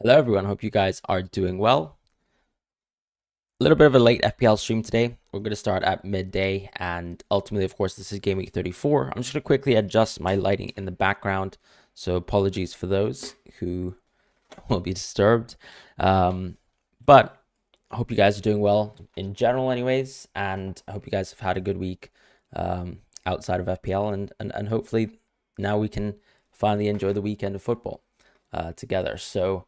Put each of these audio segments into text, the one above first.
Hello everyone, hope you guys are doing well. A little bit of a late FPL stream today. We're going to start at midday and ultimately, of course, this is game week 34. I'm just going to quickly adjust my lighting in the background. So apologies for those who will be disturbed. But I hope you guys are doing well in general anyways. And I hope you guys have had a good week outside of FPL and hopefully now we can finally enjoy the weekend of football together. So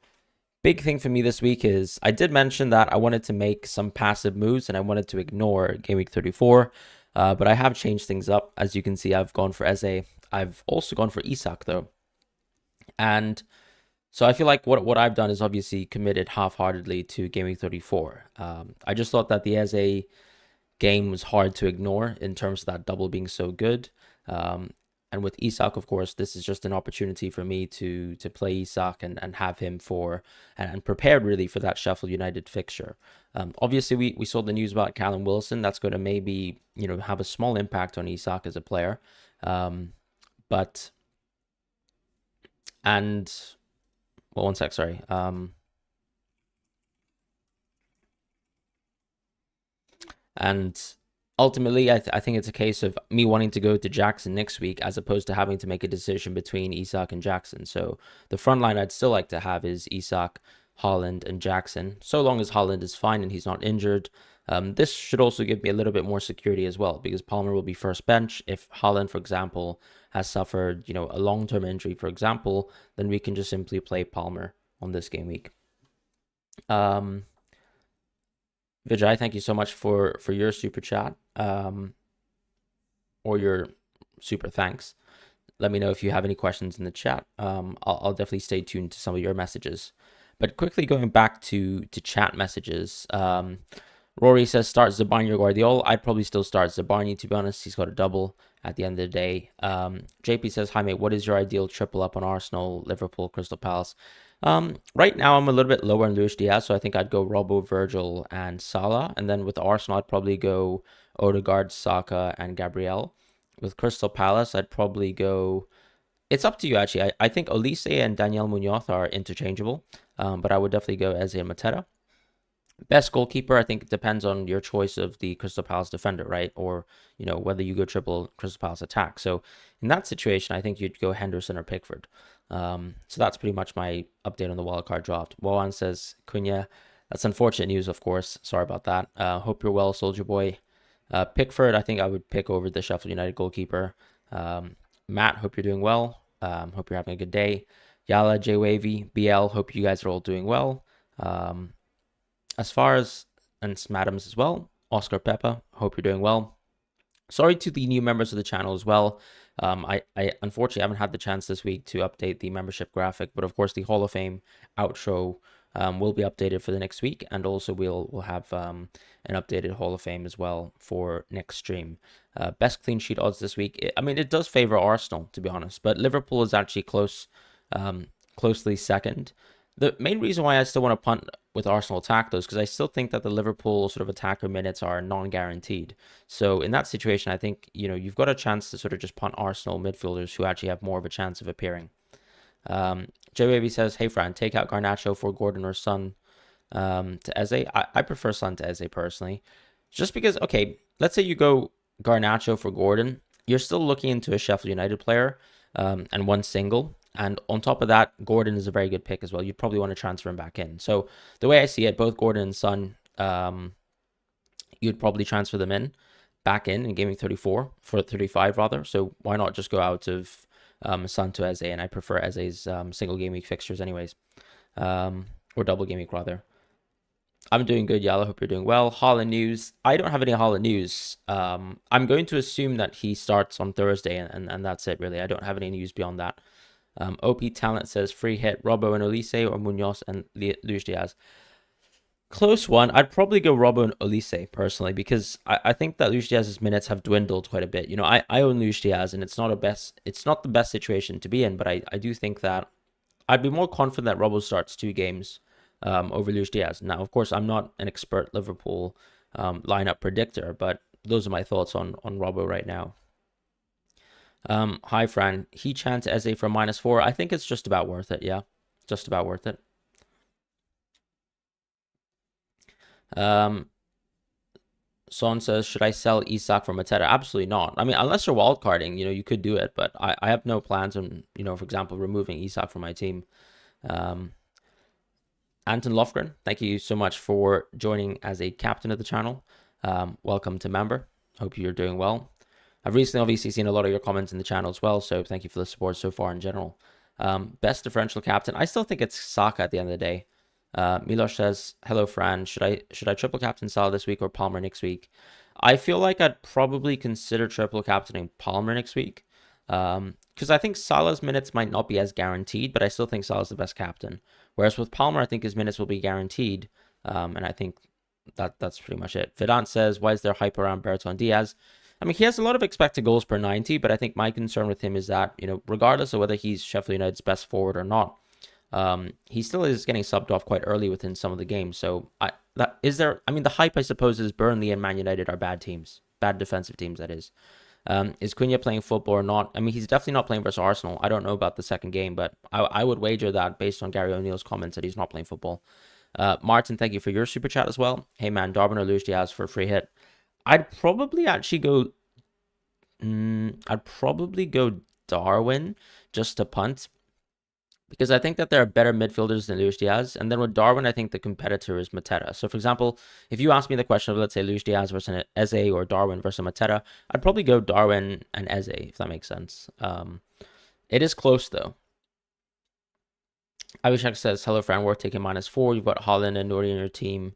big thing for me this week is I did mention that I wanted to make some passive moves and I wanted to ignore game week 34, but I have changed things up. As you can see, I've gone for Eze. I've also gone for Isak though, and so I feel like what I've done is obviously committed half-heartedly to game week 34. I just thought that the Eze game was hard to ignore in terms of that double being so good. And with Isak, of course, this is just an opportunity for me to play Isak and have him for and prepared really for that Sheffield United fixture. Obviously, we saw the news about Callum Wilson. That's going to maybe have a small impact on Isak as a player, but and well, one sec, sorry. And ultimately, I think it's a case of me wanting to go to Jackson next week as opposed to having to make a decision between Isak and Jackson. So the front line I'd still like to have is Isak, Haaland, and Jackson, so long as Haaland is fine and he's not injured. This should also give me a little bit more security as well because Palmer will be first bench. If Haaland, for example, has suffered, a long-term injury, for example, then we can just simply play Palmer on this game week. Vijay, thank you so much for your super chat, or your super thanks. Let me know if you have any questions in the chat. I'll definitely stay tuned to some of your messages. But quickly going back to chat messages, Rory says start Zabarni or Guardiola. I'd probably still start Zabarni, to be honest. He's got a double at the end of the day. JP says, hi mate, what is your ideal triple up on Arsenal, Liverpool, Crystal Palace? Right now I'm a little bit lower on Luis Diaz, so I think I'd go Robbo, Virgil, and Salah. And then with Arsenal, I'd probably go Odegaard, Saka, and Gabriel. With Crystal Palace, I'd probably go. It's up to you, actually. I think Olise and Daniel Munoz are interchangeable, but I would definitely go Eze and Mateta. Best goalkeeper, I think it depends on your choice of the Crystal Palace defender, right? Or, whether you go triple Crystal Palace attack. So in that situation, I think you'd go Henderson or Pickford. So that's pretty much my update on the wildcard draft. Wawan says, Cunha, that's unfortunate news, of course. Sorry about that. Hope you're well, Soldier Boy. Pickford, I think I would pick over the Sheffield United goalkeeper. Matt, hope you're doing well. Hope you're having a good day. Yala, J Wavy, BL, hope you guys are all doing well. As far as, and Madams as well, Oscar Peppa, hope you're doing well. Sorry to the new members of the channel as well. I unfortunately haven't had the chance this week to update the membership graphic, but of course the Hall of Fame outro will be updated for the next week, and also we'll have an updated Hall of Fame as well for next stream. Best clean sheet odds this week. It does favor Arsenal, to be honest, but Liverpool is actually closely second. The main reason why I still want to punt with Arsenal attack, though, is because I still think that the Liverpool sort of attacker minutes are non-guaranteed. So in that situation, I think, you've got a chance to sort of just punt Arsenal midfielders who actually have more of a chance of appearing. J-Baby says, hey, Fran, take out Garnacho for Gordon or Son to Eze. I prefer Son to Eze personally. Just because, okay, let's say you go Garnacho for Gordon. You're still looking into a Sheffield United player and one single. And on top of that, Gordon is a very good pick as well. You'd probably want to transfer him back in. So the way I see it, both Gordon and Son, you'd probably transfer them back in Gaming 34 for 35 rather. So why not just go out of Son to Eze? And I prefer Eze's single game week fixtures anyways, or double game week rather. I'm doing good, Yala. Hope you're doing well. Haaland news. I don't have any Haaland news. I'm going to assume that he starts on Thursday, and that's it, really. I don't have any news beyond that. OP Talent says free hit Robbo and Olise or Munoz and Luis Diaz. Close one. I'd probably go Robbo and Olise personally because I think that Luis Diaz's minutes have dwindled quite a bit. I own Luis Diaz and it's not the best situation to be in, but I do think that I'd be more confident that Robbo starts 2 games over Luis Diaz. Now, of course, I'm not an expert Liverpool lineup predictor, but those are my thoughts on Robbo right now. Hi, Fran. He chants Eze for -4. I think it's just about worth it. Yeah, just about worth it. Um, Son says, should I sell Isak for Mateta? Absolutely not. I mean, unless you're wildcarding, you could do it, but I have no plans on, for example, removing Isak from my team. Um, Anton Lofgren, thank you so much for joining as a captain of the channel. Welcome to member. Hope you're doing well. I've recently obviously seen a lot of your comments in the channel as well, so thank you for the support so far in general. Best differential captain, I still think it's Saka at the end of the day. Milos says, hello Fran, should I triple captain Salah this week or Palmer next week? I feel like I'd probably consider triple captaining Palmer next week. Because I think Salah's minutes might not be as guaranteed, but I still think Salah's the best captain. Whereas with Palmer, I think his minutes will be guaranteed. And I think that's pretty much it. Vedant says, why is there hype around Bertrand Diaz? I mean, he has a lot of expected goals per 90, but I think my concern with him is that, regardless of whether he's Sheffield United's best forward or not, he still is getting subbed off quite early within some of the games. So the hype, I suppose, is Burnley and Man United are bad teams, bad defensive teams, that is. Is Cunha playing football or not? I mean, he's definitely not playing versus Arsenal. I don't know about the second game, but I would wager that based on Gary O'Neill's comments that he's not playing football. Martin, thank you for your super chat as well. Hey man, Darwin or Luis Diaz for a free hit? I'd probably actually go. I'd probably go Darwin just to punt, because I think that there are better midfielders than Luis Diaz. And then with Darwin, I think the competitor is Mateta. So, for example, if you ask me the question of, let's say, Luis Diaz versus Eze or Darwin versus Mateta, I'd probably go Darwin and Eze, if that makes sense. It is close, though. Abhishek says, hello, Fran, worth taking -4. You've got Holland and Nuri in your team.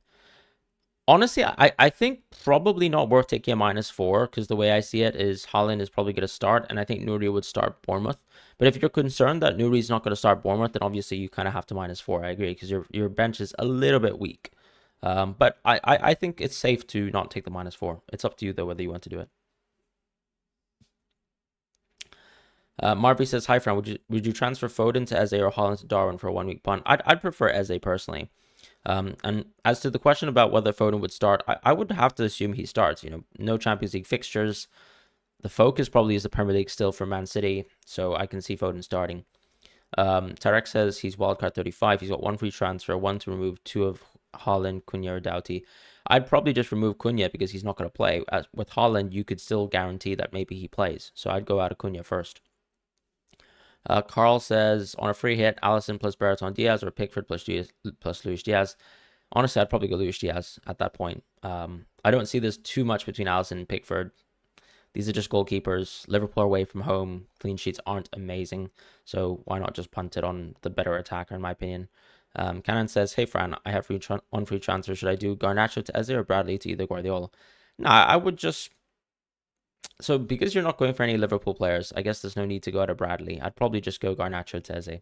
Honestly, I think probably not worth taking a -4, because the way I see it is Holland is probably going to start, and I think Nuri would start Bournemouth. But if you're concerned that Nuri's not going to start Bournemouth, then obviously you kind of have to -4. I agree, because your bench is a little bit weak. But I think it's safe to not take the -4. It's up to you, though, whether you want to do it. Marvy says, hi, Fran, would you transfer Foden to Eze or Holland to Darwin for a 1-week punt? I'd prefer Eze personally. And as to the question about whether Foden would start, I would have to assume he starts. No Champions League fixtures. The focus probably is the Premier League still for Man City, so I can see Foden starting. Tarek says he's wildcard 35. He's got 1 free transfer, 1 to remove, 2 of Haaland, Cunha, or Doughty. I'd probably just remove Cunha because he's not going to play. With Haaland, you could still guarantee that maybe he plays, so I'd go out of Cunha first. Carl says, on a free hit, Alisson plus Bertrand Diaz or Pickford plus Luis Diaz. Honestly, I'd probably go Luis Diaz at that point. I don't see this too much between Alisson and Pickford. These are just goalkeepers. Liverpool are away from home. Clean sheets aren't amazing. So why not just punt it on the better attacker, in my opinion. Cannon says, hey, Fran, I have 1 free transfer. Should I do Garnacho to Eze or Bradley to either Guardiola? No, I would just... So because you're not going for any Liverpool players, I guess there's no need to go out of Bradley. I'd probably just go Garnacho to Eze.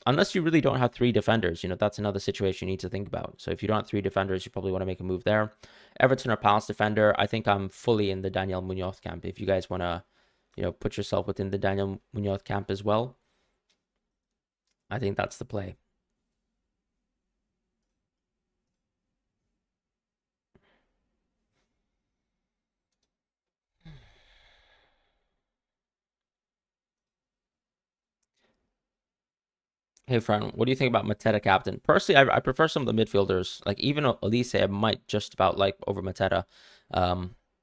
Unless you really don't have 3 defenders, that's another situation you need to think about. So if you don't have 3 defenders, you probably want to make a move there. Everton or Palace defender, I think I'm fully in the Daniel Munoz camp. If you guys want to, put yourself within the Daniel Munoz camp as well, I think that's the play. Hey, Fran, what do you think about Mateta captain? Personally, I prefer some of the midfielders. Like, even Elise, I might just about like over Mateta.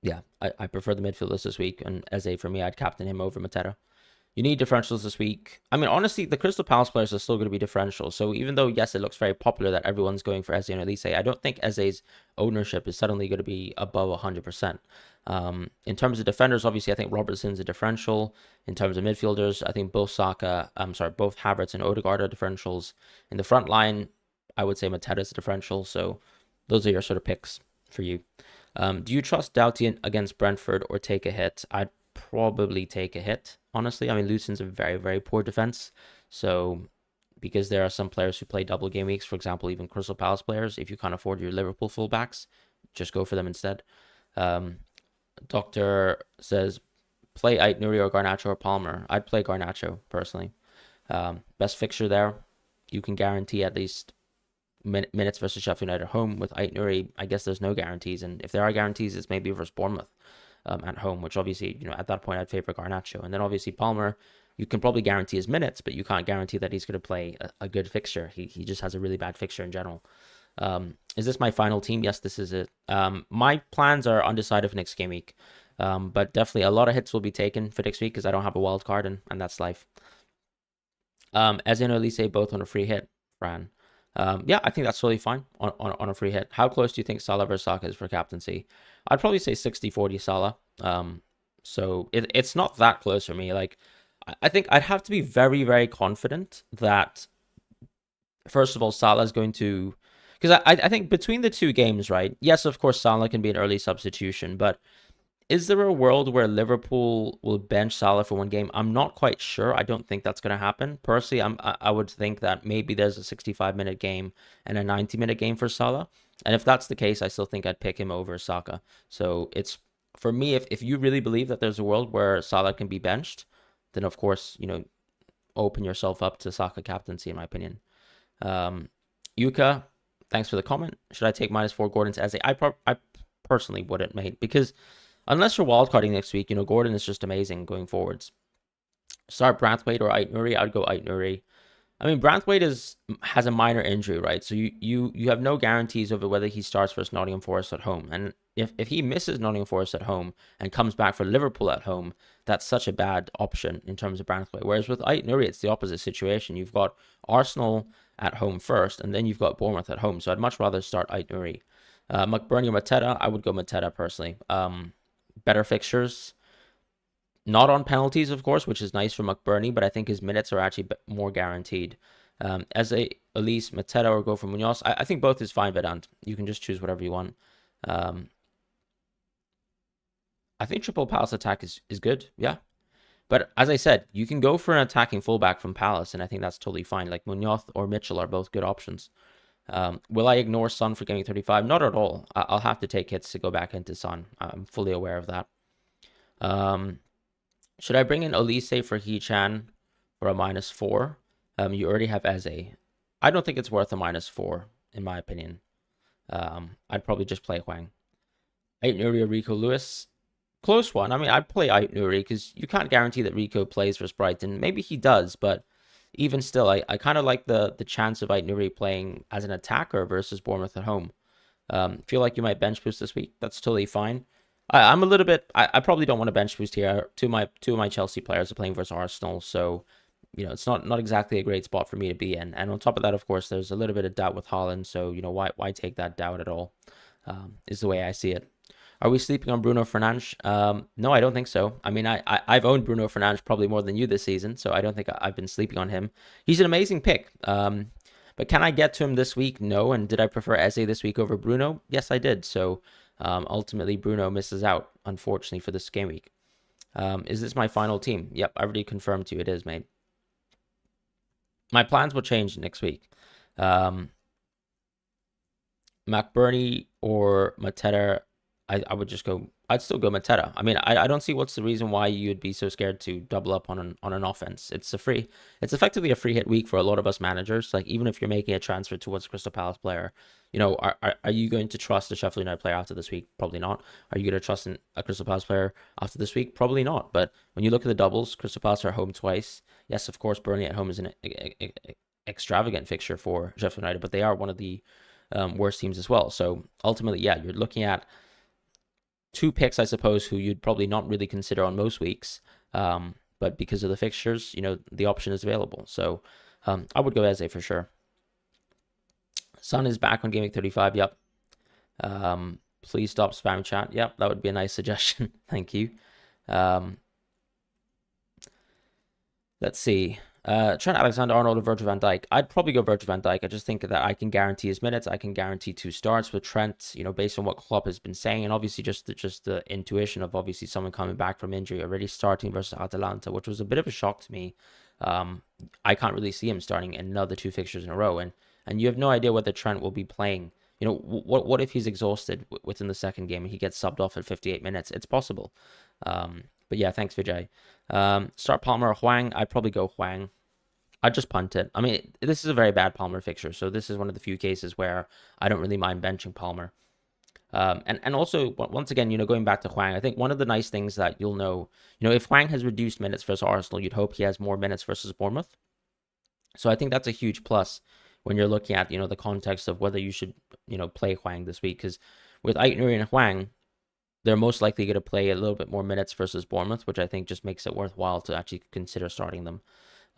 Yeah, I prefer the midfielders this week. And Eze, for me, I'd captain him over Mateta. You need differentials this week. I mean, honestly, the Crystal Palace players are still going to be differential. So even though, yes, it looks very popular that everyone's going for Eze and Elise, I don't think Eze's ownership is suddenly going to be above 100%. In terms of defenders, obviously, I think Robertson's a differential. In terms of midfielders, I think both both Havertz and Odegaard are differentials. In the front line, I would say Mateta's a differential. So those are your sort of picks for you. Do you trust Doughty against Brentford or take a hit? I'd probably take a hit, honestly. I mean, Luton's a very, very poor defense. So because there are some players who play double game weeks, for example, even Crystal Palace players, if you can't afford your Liverpool fullbacks, just go for them instead. Doctor says, play Ait-Nouri or Garnacho or Palmer. I'd play Garnacho, personally. Best fixture there. You can guarantee at least minutes versus Sheffield United at home. With Ait-Nouri, I guess there's no guarantees. And if there are guarantees, it's maybe versus Bournemouth at home, which obviously, at that point, I'd favor Garnacho. And then obviously Palmer, you can probably guarantee his minutes, but you can't guarantee that he's going to play a good fixture. He just has a really bad fixture in general. Is this my final team? Yes, this is it. My plans are undecided for next game week. But definitely a lot of hits will be taken for next week because I don't have a wild card, and that's life. As in Elise, both on a free hit, Fran. Yeah, I think that's totally fine on a free hit. How close do you think Salah versus Saka is for captaincy? I'd probably say 60-40 Salah. So it's not that close for me. Like, I think I'd have to be very, very confident that, first of all, Salah is going to... Because I think between the two games, right? Yes, of course, Salah can be an early substitution, but is there a world where Liverpool will bench Salah for one game? I'm not quite sure. I don't think that's going to happen. Personally, I would think that maybe there's a 65-minute game and a 90-minute game for Salah. And if that's the case, I still think I'd pick him over Saka. So it's, for me, if you really believe that there's a world where Salah can be benched, then of course, open yourself up to Saka captaincy, in my opinion. Yuka, thanks for the comment. Should I take -4 Gordon's as I personally wouldn't, mate, because unless you're wildcarding next week, Gordon is just amazing going forwards. Start Branthwaite or Ait-Nouri. I'd go Ait-Nouri. I mean, Branthwaite has a minor injury, right? So you have no guarantees over whether he starts versus Nottingham Forest at home. And if he misses Nottingham Forest at home and comes back for Liverpool at home, that's such a bad option in terms of Branthwaite. Whereas with Ait-Nouri, it's the opposite situation. You've got Arsenal at home first, and then you've got Bournemouth at home. So I'd much rather start Ait-Nouri. McBurney or Mateta, I would go Mateta personally. Better fixtures. Not on penalties, of course, which is nice for McBurney, but I think his minutes are actually more guaranteed. As Elise, Mateta, or go for Munoz, I think both is fine, Vedant. You can just choose whatever you want. I think triple Palace attack is good, yeah. But as I said, you can go for an attacking fullback from Palace, and I think that's totally fine. Like Munoz or Mitchell are both good options. Will I ignore Son for getting 35? Not at all. I'll have to take hits to go back into Son. I'm fully aware of that. Should I bring in Elise for He-Chan for a -4? You already have Eze. I don't think it's worth a -4, in my opinion. I'd probably just play Huang. Ait-Nouri or Rico Lewis? Close one. I mean, I'd play Ait-Nouri because you can't guarantee that Rico plays for Brighton. Maybe he does, but even still, I kind of like the chance of Ait-Nouri playing as an attacker versus Bournemouth at home. Feel like you might bench boost this week. That's totally fine. I'm a little bit... I probably don't want to bench boost here. Two of my Chelsea players are playing versus Arsenal, so it's not exactly a great spot for me to be in. And on top of that, of course, there's a little bit of doubt with Haaland, so why take that doubt at all? Is the way I see it. Are we sleeping on Bruno Fernandes? No, I don't think so. I mean, I've owned Bruno Fernandes probably more than you this season, so I don't think I've been sleeping on him. He's an amazing pick. But can I get to him this week? No. And did I prefer Eze this week over Bruno? Yes, I did. So ultimately, Bruno misses out, unfortunately, for this game week. Is this my final team? Yep, I already confirmed to you it is, mate. My plans will change next week. McBurney or Mateta, I would just go... I'd still go Mateta. I mean, I don't see what's the reason why you'd be so scared to double up on an offense. It's effectively a free hit week for a lot of us managers. Like, even if you're making a transfer towards a Crystal Palace player, are you going to trust a Sheffield United player after this week? Probably not. Are you going to trust a Crystal Palace player after this week? Probably not. But when you look at the doubles, Crystal Palace are home twice. Yes, of course, Burnley at home is an extravagant fixture for Sheffield United, but they are one of the worst teams as well. So ultimately, yeah, you're looking at two picks, I suppose, who you'd probably not really consider on most weeks. But because of the fixtures, the option is available. So I would go Eze for sure. Son is back on Gameweek 35. Yep. Please stop spam chat. Yep, that would be a nice suggestion. Thank you. Let's see. Trent Alexander-Arnold or Virgil van Dijk. I'd probably go Virgil van Dijk. I just think that I can guarantee his minutes. I can guarantee 2 starts with Trent, based on what Klopp has been saying. And obviously just the intuition of obviously someone coming back from injury, already starting versus Atalanta, which was a bit of a shock to me. I can't really see him starting another 2 fixtures in a row. And you have no idea whether Trent will be playing. What if he's exhausted within the second game and he gets subbed off at 58 minutes? It's possible. But yeah, thanks, Vijay. Start Palmer or Huang. I'd probably go Huang. I'd just punt it. I mean, this is a very bad Palmer fixture, so this is one of the few cases where I don't really mind benching Palmer. And also, once again, going back to Huang, I think one of the nice things that you'll know, if Huang has reduced minutes versus Arsenal, you'd hope he has more minutes versus Bournemouth. So I think that's a huge plus when you're looking at, the context of whether you should, play Hwang this week. Because with Aitner and Hwang, they're most likely going to play a little bit more minutes versus Bournemouth, which I think just makes it worthwhile to actually consider starting them.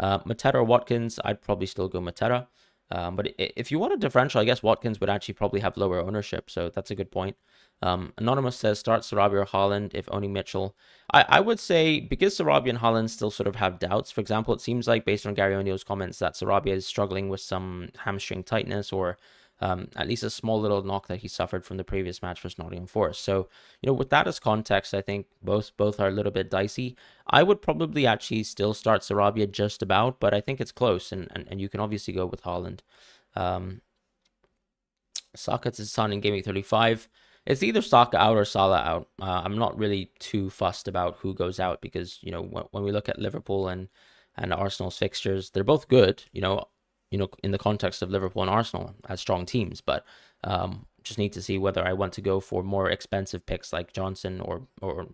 Mateta or Watkins, I'd probably still go Mateta. But if you want a differential, I guess Watkins would actually probably have lower ownership, so that's a good point. Anonymous says start Sarabia or Haaland if owning Mitchell. I would say because Sarabia and Haaland still sort of have doubts. For example, it seems like based on Gary O'Neill's comments that Sarabia is struggling with some hamstring tightness or at least a small little knock that he suffered from the previous match versus Nottingham Forest. So, with that as context, I think both are a little bit dicey. I would probably actually still start Sarabia just about, but I think it's close, and you can obviously go with Haaland. Saka's his son in Gameweek 35. It's either Saka out or Salah out. I'm not really too fussed about who goes out because, when we look at Liverpool and Arsenal's fixtures, they're both good, in the context of Liverpool and Arsenal as strong teams, but just need to see whether I want to go for more expensive picks like Johnson or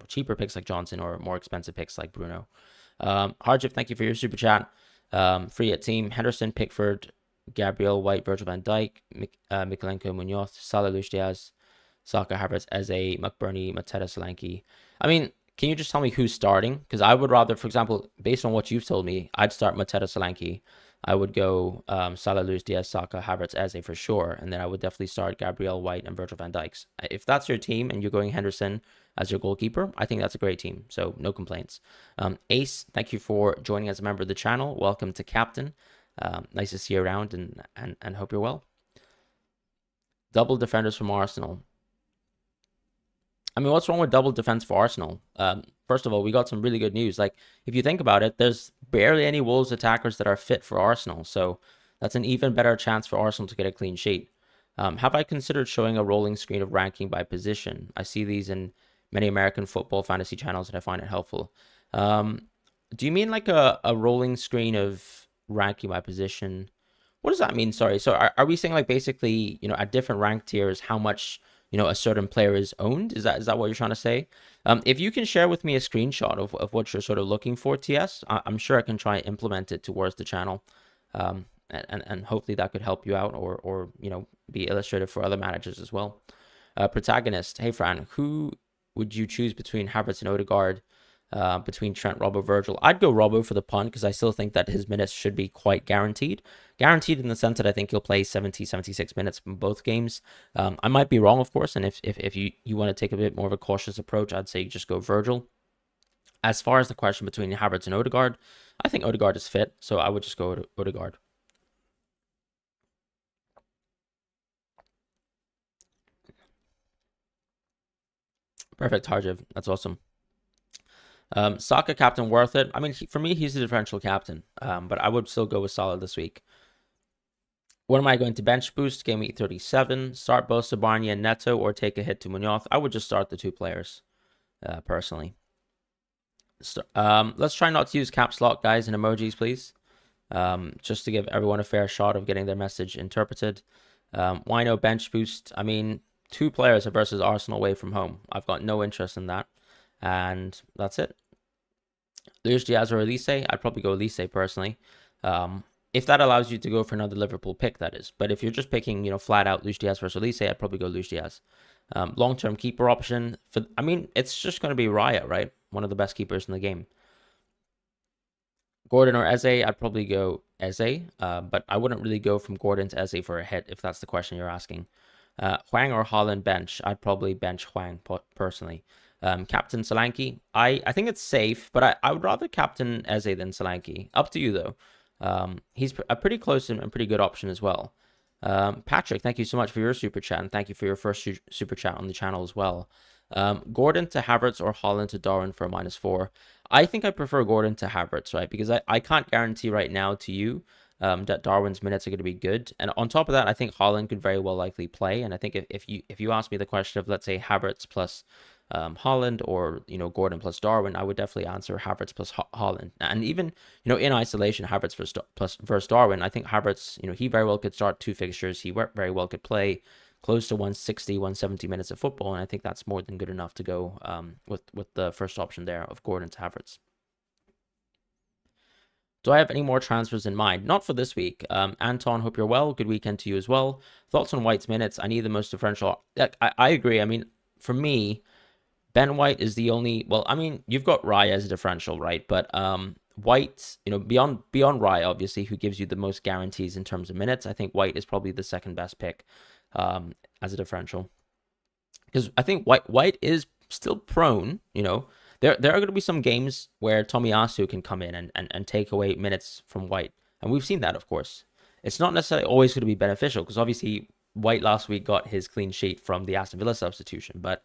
cheaper picks like Johnson or more expensive picks like Bruno. Harjif, thank you for your super chat. Free at team, Henderson, Pickford, Gabriel, White, Virgil van Dijk, Mikalenko, Munoz, Salah, Luis Diaz, Saka, Havertz, Eze, McBurney, Mateta, Solanke. I mean, can you just tell me who's starting? Because I would rather, for example, based on what you've told me, I'd start Mateta, Solanke. I would go Salah, Luis Diaz, Saka, Havertz, Eze for sure. And then I would definitely start Gabriel, White, and Virgil van Dijk. If that's your team and you're going Henderson as your goalkeeper, I think that's a great team. So no complaints. Ace, thank you for joining as a member of the channel. Welcome to Captain. Nice to see you around and hope you're well. Double defenders from Arsenal. I mean, what's wrong with double defense for Arsenal? First of all, we got some really good news. Like, if you think about it, there's barely any Wolves attackers that are fit for Arsenal. So that's an even better chance for Arsenal to get a clean sheet. Have I considered showing a rolling screen of ranking by position? I see these in many American football fantasy channels and I find it helpful. Do you mean like a rolling screen of ranking by position? What does that mean? Sorry. So are we saying like basically, at different rank tiers, how much a certain player is owned? Is that what you're trying to say? If you can share with me a screenshot of what you're sort of looking for, TS, I'm sure I can try and implement it towards the channel. And hopefully that could help you out or be illustrative for other managers as well. Protagonist, hey Fran, who would you choose between Havertz and Odegaard? Between Trent, Robbo, Virgil? I'd go Robbo for the punt because I still think that his minutes should be quite guaranteed. Guaranteed in the sense that I think he'll play 70, 76 minutes in both games. I might be wrong, of course, and if you want to take a bit more of a cautious approach, I'd say just go Virgil. As far as the question between Havertz and Odegaard, I think Odegaard is fit, so I would just go to Odegaard. Perfect, Harjiv. That's awesome. Saka captain worth it. I mean, for me, he's the differential captain, but I would still go with Salah this week. What am I going to bench boost? Game week 37. Start both Barney and Neto or take a hit to Munoz. I would just start the two players, personally. Let's try not to use caps lock, guys, and emojis, please. Just to give everyone a fair shot of getting their message interpreted. Why no bench boost? I mean, two players versus Arsenal away from home. I've got no interest in that. And that's it. Luis Diaz or Elise? I'd probably go Elise personally. If that allows you to go for another Liverpool pick, that is. But if you're just picking, flat out Luis Diaz versus Elise, I'd probably go Luis Diaz. Long-term keeper option. I mean, it's just going to be Raya, right? One of the best keepers in the game. Gordon or Eze? I'd probably go Eze. But I wouldn't really go from Gordon to Eze for a hit, if that's the question you're asking. Hwang or Haaland bench? I'd probably bench Hwang personally. Captain Solanke, I think it's safe, but I would rather captain Eze than Solanke. Up to you, though. He's a pretty close and pretty good option as well. Patrick, thank you so much for your super chat, and thank you for your first super chat on the channel as well. Gordon to Havertz or Haaland to Darwin for a -4. I think I prefer Gordon to Havertz, right? Because I can't guarantee right now to you that Darwin's minutes are going to be good. And on top of that, I think Haaland could very well likely play. And I think if you ask me the question of, let's say, Havertz plus Haaland or Gordon plus Darwin, I would definitely answer Havertz plus Haaland. And even in isolation, Havertz versus Darwin, I think Havertz he very well could start two fixtures. He very well could play close to 160, 170 minutes of football, and I think that's more than good enough to go with the first option there of Gordon to Havertz. Do I have any more transfers in mind? Not for this week. Anton, hope you're well. Good weekend to you as well. Thoughts on White's minutes? I need the most differential. I agree. I mean, for me, Ben White is the only. Well, I mean, you've got Rye as a differential, right? But White, beyond Rye, obviously, who gives you the most guarantees in terms of minutes, I think White is probably the second best pick as a differential. Because I think White is still prone, there are going to be some games where Tomiyasu can come in and take away minutes from White. And we've seen that, of course. It's not necessarily always going to be beneficial because obviously White last week got his clean sheet from the Aston Villa substitution. But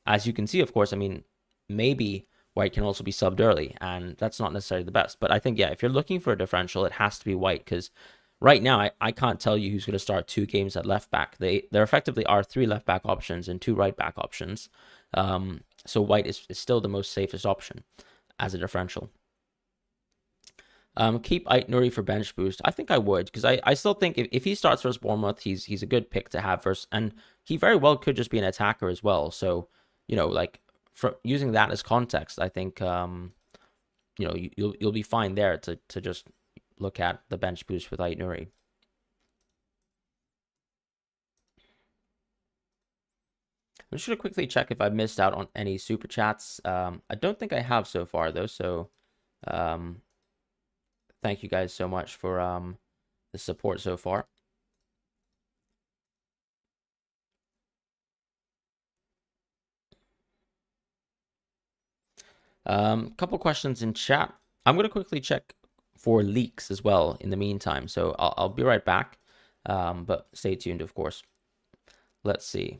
as you can see, of course, I mean, maybe White can also be subbed early, and that's not necessarily the best. But I think, yeah, if you're looking for a differential, it has to be White because right now, I can't tell you who's going to start 2 games at left back. There effectively are 3 left back options and 2 right back options. So White is still the most safest option as a differential. Keep Ait-Nouri for bench boost. I think I would because I still think if he starts versus Bournemouth, he's a good pick to have versus, and he very well could just be an attacker as well. So like for using that as context, I think you'll be fine there to just look at the bench boost with Ait-Nouri. I'm just going to quickly check if I missed out on any super chats. I don't think I have so far, though. So thank you guys so much for the support so far. Couple questions in chat. I'm going to quickly check for leaks as well in the meantime. So I'll be right back. But stay tuned, of course. Let's see.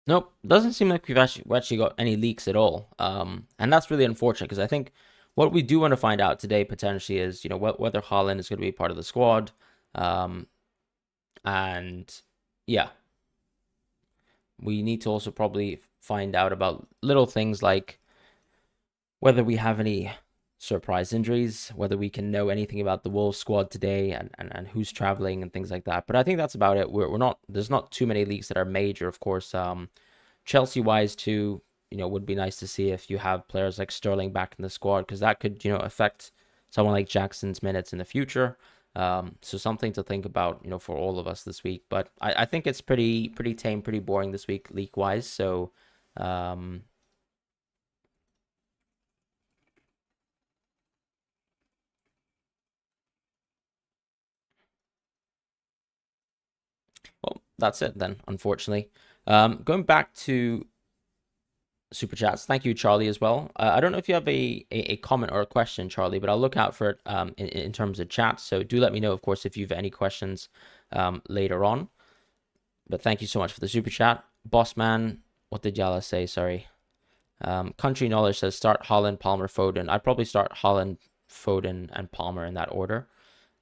Nope, doesn't seem like we've actually got any leaks at all. And that's really unfortunate because I think what we do want to find out today potentially is, whether Haaland is going to be part of the squad. And yeah, we need to also probably find out about little things like whether we have any surprise injuries, whether we can know anything about the Wolves squad today and who's traveling and things like that. But I think that's about it. There's not too many leaks that are major, of course. Chelsea wise too, would be nice to see if you have players like Sterling back in the squad because that could, affect someone like Jackson's minutes in the future. So something to think about, for all of us this week. But I think it's pretty tame, pretty boring this week leak wise. So well, that's it then, unfortunately. Going back to super chats, thank you, Charlie, as well. I don't know if you have a comment or a question, Charlie, but I'll look out for it in terms of chat. So do let me know, of course, if you have any questions later on. But thank you so much for the super chat. Bossman, what did Yala say? Sorry. Country Knowledge says start Haaland, Palmer, Foden. I'd probably start Haaland, Foden, and Palmer in that order.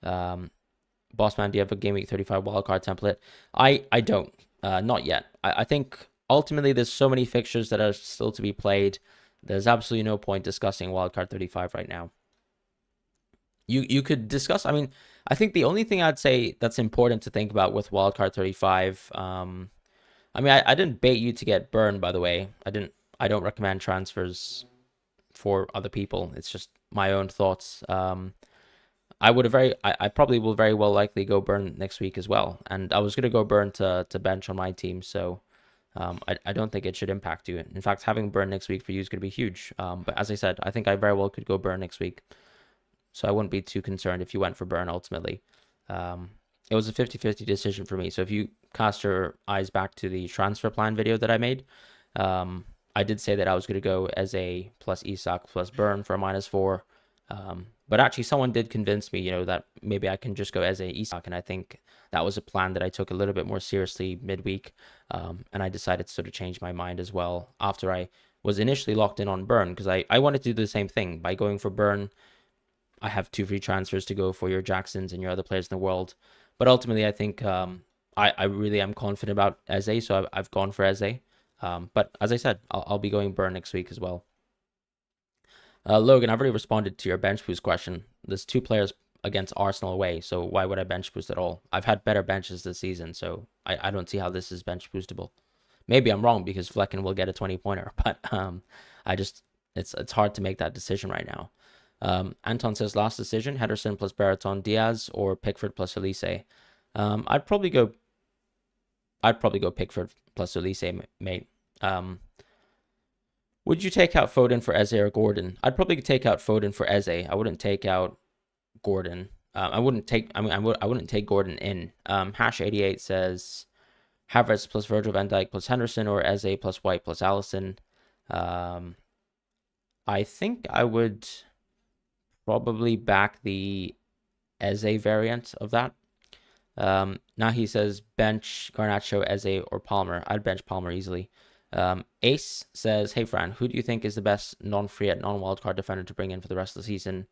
Bossman, do you have a Gameweek 35 wildcard template? I don't. Not yet. I think ultimately there's so many fixtures that are still to be played. There's absolutely no point discussing wildcard 35 right now. You could discuss. I mean, I think the only thing I'd say that's important to think about with wildcard 35. I mean, I didn't bait you to get burned, by the way. I don't recommend transfers for other people. It's just my own thoughts. I probably will very well likely go burn next week as well. And I was gonna go burn to bench on my team, so I don't think it should impact you. In fact, having burn next week for you is gonna be huge. But as I said, I think I very well could go burn next week. So I wouldn't be too concerned if you went for burn ultimately. It was a 50-50 decision for me. So if you cast your eyes back to the transfer plan video that I made, I did say that I was going to go Eze plus Isak plus Burn for a -4. But actually, someone did convince me, that maybe I can just go Eze Isak, and I think that was a plan that I took a little bit more seriously midweek. And I decided to sort of change my mind as well after I was initially locked in on Burn, because I wanted to do the same thing. By going for Burn, I have 2 free transfers to go for your Jacksons and your other players in the world. But ultimately, I think I really am confident about Eze, so I've gone for Eze. But as I said, I'll be going Burn next week as well. Logan, I've already responded to your bench boost question. There's 2 players against Arsenal away, so why would I bench boost at all? I've had better benches this season, so I don't see how this is bench boostable. Maybe I'm wrong because Flecken will get a 20-pointer, but it's hard to make that decision right now. Anton says last decision: Henderson plus Baraton Diaz or Pickford plus Elise. I'd probably go Pickford plus Elise, mate. Would you take out Foden for Eze or Gordon? I'd probably take out Foden for Eze. I wouldn't take out Gordon. I wouldn't take Gordon in. Hash88 says Havertz plus Virgil van Dijk plus Henderson or Eze plus White plus Allison. I think I would probably back the Eze variant of that. Now he says bench Garnacho, Eze, or Palmer. I'd bench Palmer easily. Ace says, hey Fran, who do you think is the best non-free at non-wildcard defender to bring in for the rest of the season?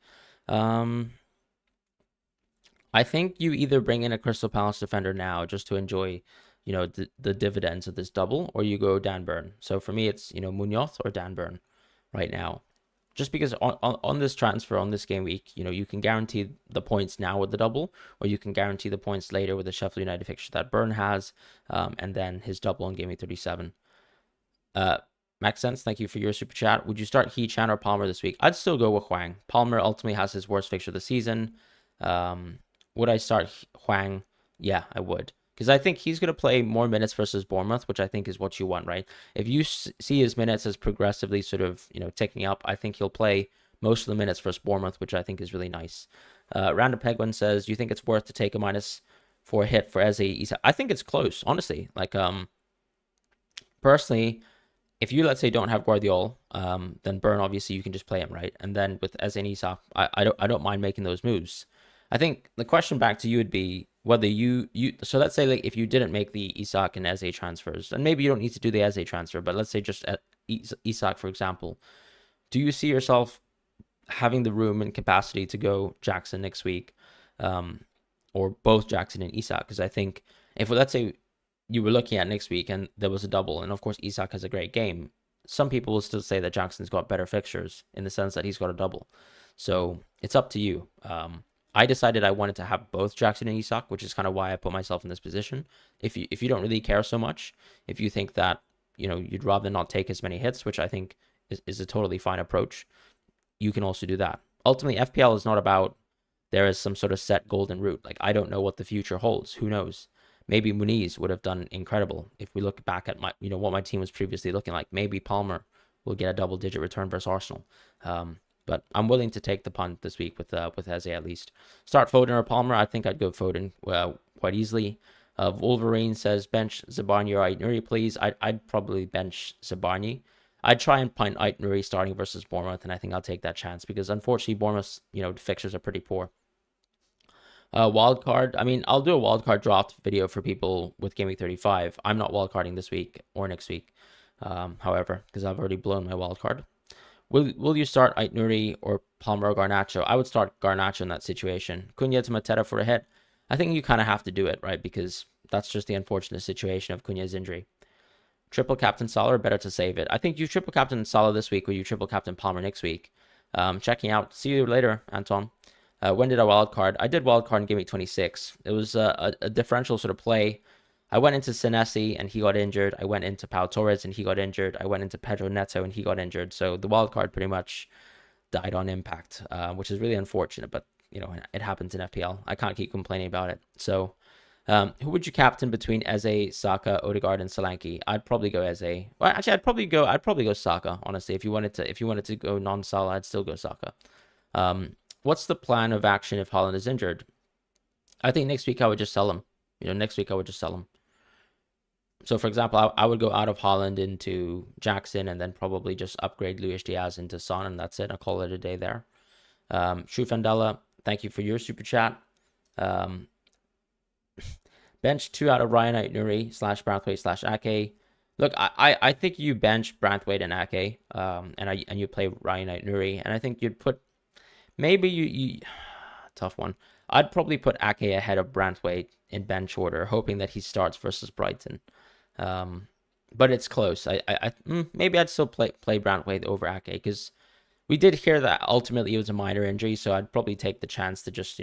I think you either bring in a Crystal Palace defender now just to enjoy, the dividends of this double, or you go Dan Burn. So for me, it's, Munoz or Dan Burn right now. Just because on this transfer, on this game week, you can guarantee the points now with the double, or you can guarantee the points later with the Sheffield United fixture that Burn has, and then his double on game week 37. Max Sense, thank you for your super chat. Would you start Chan or Palmer this week? I'd still go with Hwang. Palmer ultimately has his worst fixture of the season. Would I start Hwang? Yeah, I would. Because I think he's going to play more minutes versus Bournemouth, which I think is what you want, right? If you see his minutes as progressively sort of, ticking up, I think he'll play most of the minutes versus Bournemouth, which I think is really nice. Random Penguin says, do you think it's worth to take a -4 hit for Eze? I think it's close, honestly. Personally, if you, let's say, don't have Guardiola, then Burn, obviously, you can just play him, right? And then with Eze and Isak, I don't mind making those moves. I think the question back to you would be whether so let's say if you didn't make the Isak and Eze transfers, and maybe you don't need to do the Eze transfer, but let's say just at Isak, for example, do you see yourself having the room and capacity to go Jackson next week, or both Jackson and Isak? Because I think if, let's say, you were looking at next week and there was a double, and of course Isak has a great game, some people will still say that Jackson's got better fixtures in the sense that he's got a double. So it's up to you. I decided I wanted to have both Jackson and Isak, which is kind of why I put myself in this position. If you don't really care so much, if you think that, you'd rather not take as many hits, which I think is a totally fine approach, you can also do that. Ultimately, FPL is not about there is some sort of set golden route. I don't know what the future holds. Who knows? Maybe Muniz would have done incredible. If we look back at what my team was previously looking like, maybe Palmer will get a double-digit return versus Arsenal. But I'm willing to take the punt this week with Eze at least. Start Foden or Palmer. I think I'd go Foden quite easily. Wolverine says bench Zabarnyi or Ait-Nouri, please. I'd probably bench Zabarnyi. I'd try and punt Ait-Nouri starting versus Bournemouth, and I think I'll take that chance because unfortunately Bournemouth's fixtures are pretty poor. Wildcard. I mean, I'll do a wildcard draft video for people with Gameweek 35. I'm not wildcarding this week or next week, however, because I've already blown my wildcard. Will you start Ait-Nouri or Palmer or Garnacho? I would start Garnacho in that situation. Cunha to Mateta for a hit. I think you kind of have to do it, right? Because that's just the unfortunate situation of Cunha's injury. Triple captain Salah, or better to save it? I think you triple captain Salah this week or you triple captain Palmer next week. Checking out. See you later, Anton. When did I wildcard? I did wildcard in Game Week 26. It was a differential sort of play. I went into Senesi and he got injured. I went into Pau Torres and he got injured. I went into Pedro Neto and he got injured. So the wildcard pretty much died on impact, which is really unfortunate. But, it happens in FPL. I can't keep complaining about it. So who would you captain between Eze, Saka, Odegaard, and Solanke? I'd probably go Eze. Well, actually, I'd probably go Saka, honestly. If you wanted to go non-Salah, I'd still go Saka. What's the plan of action if Haaland is injured? I think next week I would just sell him. Next week I would just sell him. So, for example, I would go out of Haaland into Jackson and then probably just upgrade Luis Diaz into Son, and that's it. I'll call it a day there. True Fandela, thank you for your super chat. Bench 2 out of Ryan Nuri / Branthwaite / Ake. Look, I think you bench Branthwaite and Ake, and you play Ryan Nuri, and I think you'd put maybe you tough one. I'd probably put Ake ahead of Branthwaite in bench order, hoping that he starts versus Brighton. But it's close. Maybe I'd still play Branthwaite over Ake, because we did hear that ultimately it was a minor injury, so I'd probably take the chance to just,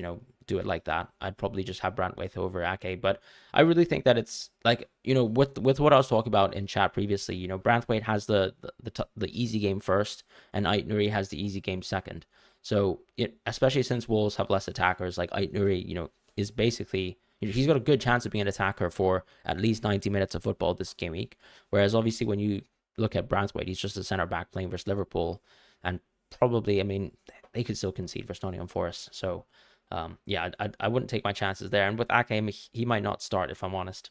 do it like that. I'd probably just have Branthwaite over Ake, but I really think that it's like, with what I was talking about in chat previously, Branthwaite has the easy game first, and Aït-Nouri has the easy game second. So especially since Wolves have less attackers, like Aït-Nouri, is basically, he's got a good chance of being an attacker for at least 90 minutes of football this game week. Whereas obviously when you look at Branthwaite, he's just a center back playing versus Liverpool, and probably, they could still concede versus Nottingham Forest. So, I wouldn't take my chances there. And with Ake, he might not start, if I'm honest.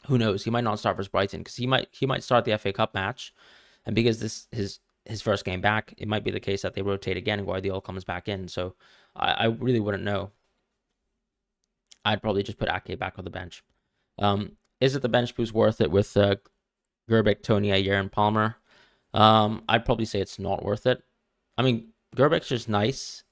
Who knows? He might not start versus Brighton, because he might start the FA Cup match, and because this his first game back, it might be the case that they rotate again and Guardiola comes back in. So I really wouldn't know. I'd probably just put Ake back on the bench. Is it the bench boost worth it with Gerbeck, Tony, Ayer, and Palmer? I'd probably say it's not worth it. Gerbeck's just nice.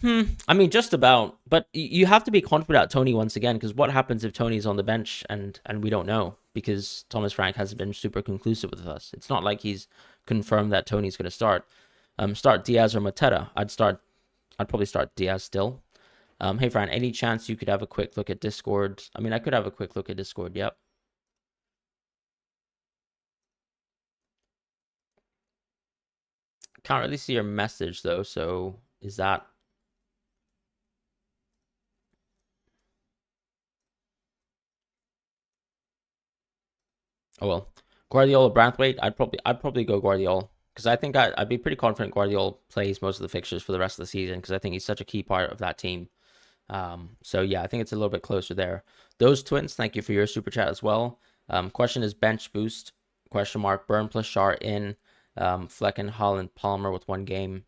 Just about. But you have to be confident about Tony once again, because what happens if Tony's on the bench and we don't know, because Thomas Frank hasn't been super conclusive with us. It's not like he's confirmed that Tony's going to start. Start Diaz or Mateta. I'd probably start Diaz still. Hey, Fran, any chance you could have a quick look at Discord? I could have a quick look at Discord, yep. Can't really see your message, though, so is that... Oh, well. Guardiola, Branthwaite, I'd probably go Guardiola, because I think I'd be pretty confident Guardiola plays most of the fixtures for the rest of the season, because I think he's such a key part of that team. So yeah, I think it's a little bit closer there. Those twins, thank you for your super chat as well. Question is bench boost, ? Burn plus Shar in, Flecken, Haaland, Palmer with 1 game.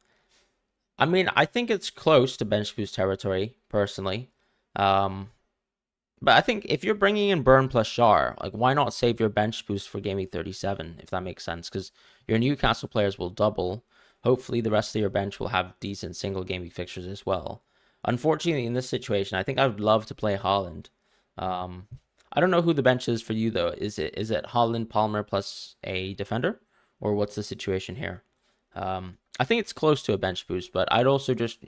I think it's close to bench boost territory, personally. But I think if you're bringing in Burn plus Shar, like, why not save your bench boost for Gameweek 37, if that makes sense? Because your Newcastle players will double. Hopefully the rest of your bench will have decent single Gameweek fixtures as well. Unfortunately, in this situation, I think I would love to play Haaland. I don't know who the bench is for you, though. Is it Haaland, Palmer plus a defender? Or what's the situation here? I think it's close to a bench boost, but I'd also just,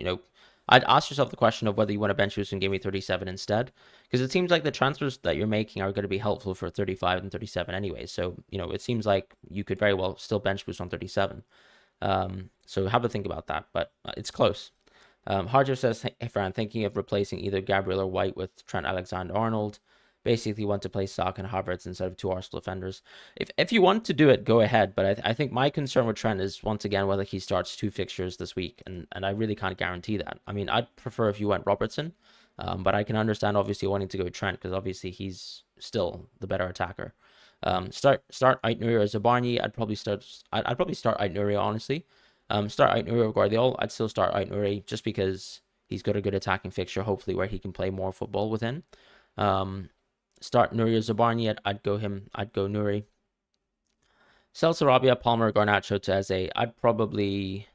I'd ask yourself the question of whether you want a bench boost in Game Week 37 instead, because it seems like the transfers that you're making are going to be helpful for 35 and 37 anyway. So, it seems like you could very well still bench boost on 37. So have a think about that, but it's close. Harjo says, hey, Fran, thinking of replacing either Gabriel or White with Trent Alexander-Arnold. Basically want to play Saka and Havertz instead of 2 Arsenal defenders. If you want to do it, go ahead. But I think my concern with Trent is, once again, whether he starts 2 fixtures this week. And I really can't guarantee that. I'd prefer if you went Robertson. But I can understand, obviously, wanting to go Trent, because obviously he's still the better attacker. Start Aït-Nouri or Zabarnyi. I'd probably start Aït-Nouri, honestly. Start Aït-Nouri or Guardiola. I'd still start Aït-Nouri, just because he's got a good attacking fixture, hopefully, where he can play more football within. Start Nouri or Zabarnyi. I'd go him. I'd go Nouri. Sell Sarabia, Palmer, Garnacho to Eze. I'd probably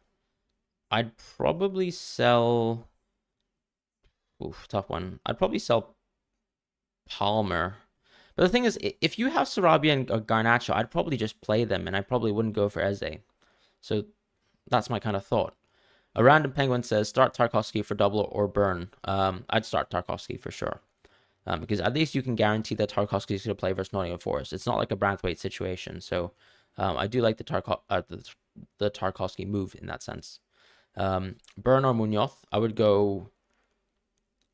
sell... Oof, tough one. I'd probably sell Palmer. But the thing is, if you have Sarabia and Garnacho, I'd probably just play them, and I probably wouldn't go for Eze. So that's my kind of thought. A random penguin says, start Tarkowski for double or burn. I'd start Tarkowski for sure. Because at least you can guarantee that Tarkowski is going to play versus Nottingham Forest. It's not like a Branthwaite situation. So I do like the Tarkowski move in that sense. Burn or Munoz, I would go...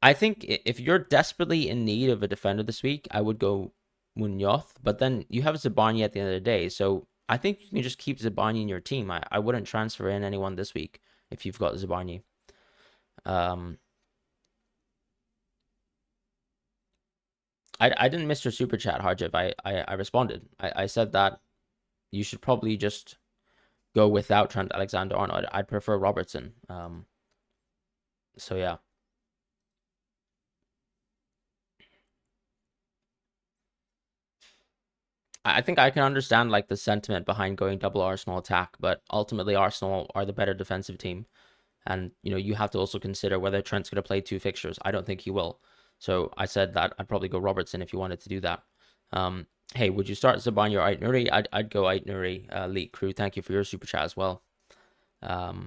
I think if you're desperately in need of a defender this week, I would go Munoz. But then you have Zabarnyi at the end of the day. So I think you can just keep Zabarnyi in your team. I wouldn't transfer in anyone this week if you've got Zabarnyi. I didn't miss your super chat, Harjiv. I responded. I said that you should probably just go without Trent Alexander-Arnold. I'd prefer Robertson. So yeah. I think I can understand like the sentiment behind going double Arsenal attack, but ultimately Arsenal are the better defensive team. And you have to also consider whether Trent's going to play 2 fixtures. I don't think he will. So I said that I'd probably go Robertson if you wanted to do that. Hey, would you start Zaban or Ait-Nouri? I'd go Ait-Nouri, Elite Crew. Thank you for your super chat as well. As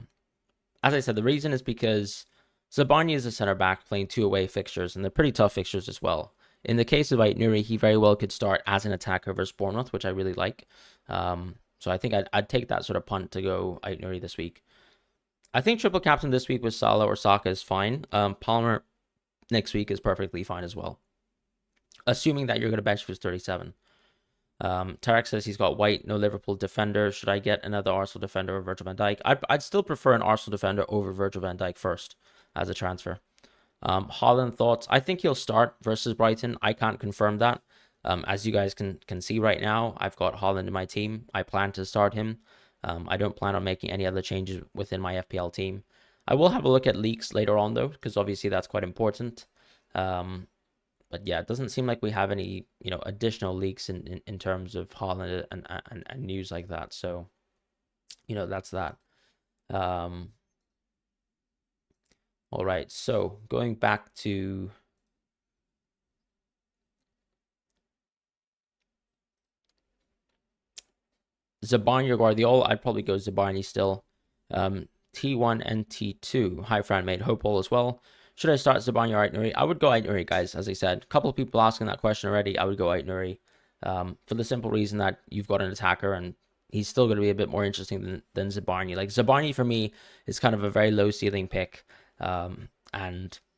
I said, the reason is because Zabarnyi is a center back playing 2 away fixtures, and they're pretty tough fixtures as well. In the case of Ait-Nouri, he very well could start as an attacker versus Bournemouth, which I really like. So I think I'd take that sort of punt to go Ait-Nouri this week. I think triple captain this week with Salah or Saka is fine. Palmer next week is perfectly fine as well, assuming that you're going to bench for 37. Tarek says he's got White, no Liverpool defender. Should I get another Arsenal defender or Virgil van Dijk? I'd still prefer an Arsenal defender over Virgil van Dijk first as a transfer. Haaland thoughts. I think he'll start versus Brighton. I can't confirm that. As you guys can see right now, I've got Haaland in my team. I plan to start him. I don't plan on making any other changes within my FPL team. I will have a look at leaks later on, though, because obviously that's quite important. But yeah, it doesn't seem like we have any, additional leaks in terms of Haaland and news like that. So, that's that. All right. So going back to Zabarnyi or Guardiola, I'd probably go Zabarnyi still. T1 and T2. Hi, Fran made hope all as well. Should I start Zabarnyi or Ait-Nouri? I would go Ait-Nouri, guys. As I said, a couple of people asking that question already. I would go Ait-Nouri for the simple reason that you've got an attacker and he's still going to be a bit more interesting than Zabarnyi. Like Zabarnyi for me is kind of a very low ceiling pick, and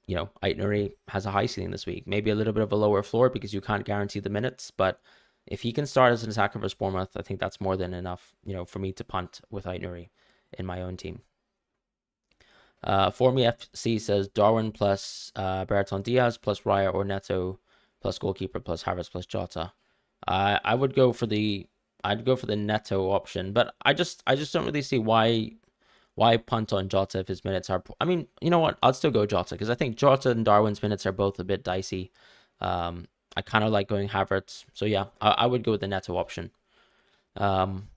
Ait-Nouri has a high ceiling this week. Maybe a little bit of a lower floor because you can't guarantee the minutes, but if he can start as an attacker versus Bournemouth, I think that's more than enough, for me to punt with Ait-Nouri in my own team. For me, FC says Darwin plus Bertrand Diaz plus Raya or Neto plus goalkeeper plus Havertz plus Jota. I'd go for the Neto option, but I just don't really see why punt on Jota if his minutes are. I mean, you know what? I'll still go Jota because I think Jota and Darwin's minutes are both a bit dicey. I kind of like going Havertz, so yeah, I would go with the Neto option. Afnan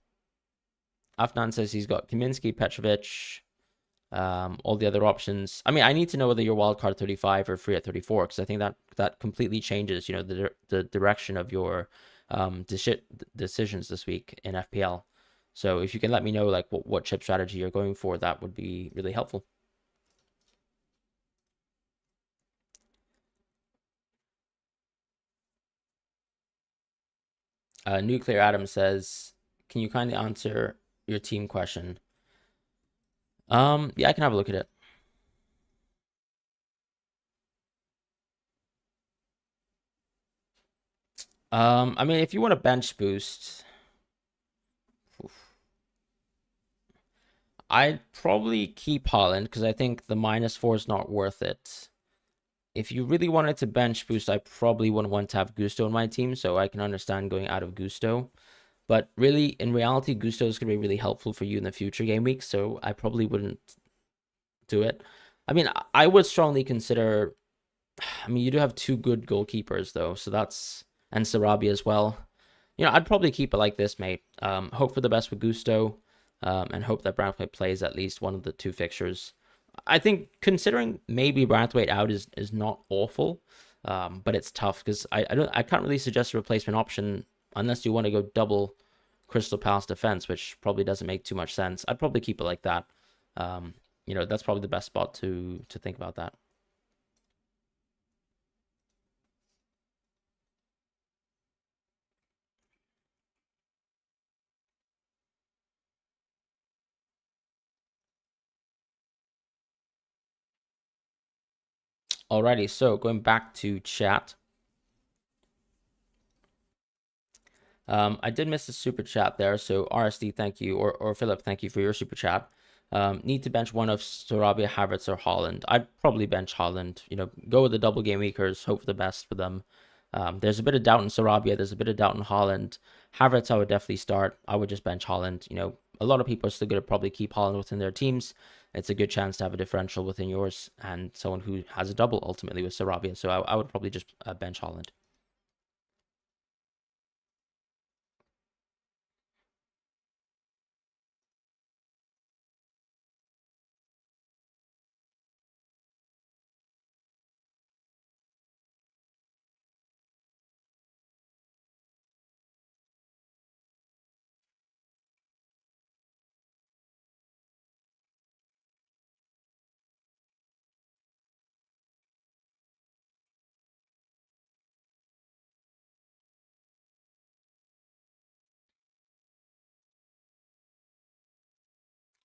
says he's got Kaminsky, Petrovic. All the other options. I mean, I need to know whether you're wildcard 35 or free at 34 because I think that completely changes, the direction of your decisions this week in FPL. So if you can let me know like what chip strategy you're going for, that would be really helpful. Nuclear Atom says, can you kindly answer your team question? Yeah, I can have a look at it. I mean, if you want a bench boost, I'd probably keep Haaland because I think the -4 is not worth it. If you really wanted to bench boost, I probably wouldn't want to have Gusto in my team, so I can understand going out of Gusto. But really, in reality, Gusto is going to be really helpful for you in the future game weeks, so I probably wouldn't do it. I mean, I would strongly consider. I mean, you do have 2 good goalkeepers though, so that's and Sarabia as well. I'd probably keep it like this, mate. Hope for the best with Gusto, and hope that Branthwaite plays at least one of the 2 fixtures. I think considering maybe Branthwaite out is not awful, but it's tough because I can't really suggest a replacement option unless you want to go double Crystal Palace defense, which probably doesn't make too much sense. I'd probably keep it like that. That's probably the best spot to think about that. Alrighty, so going back to chat. I did miss a super chat there, so RSD, thank you, or Philip, thank you for your super chat. Need to bench one of Sarabia, Havertz, or Haaland. I'd probably bench Haaland. Go with the double game weekers, hope for the best for them. There's a bit of doubt in Sarabia. There's a bit of doubt in Haaland. Havertz, I would definitely start. I would just bench Haaland. A lot of people are still going to probably keep Haaland within their teams. It's a good chance to have a differential within yours and someone who has a double ultimately with Sarabia. So I would probably just bench Haaland.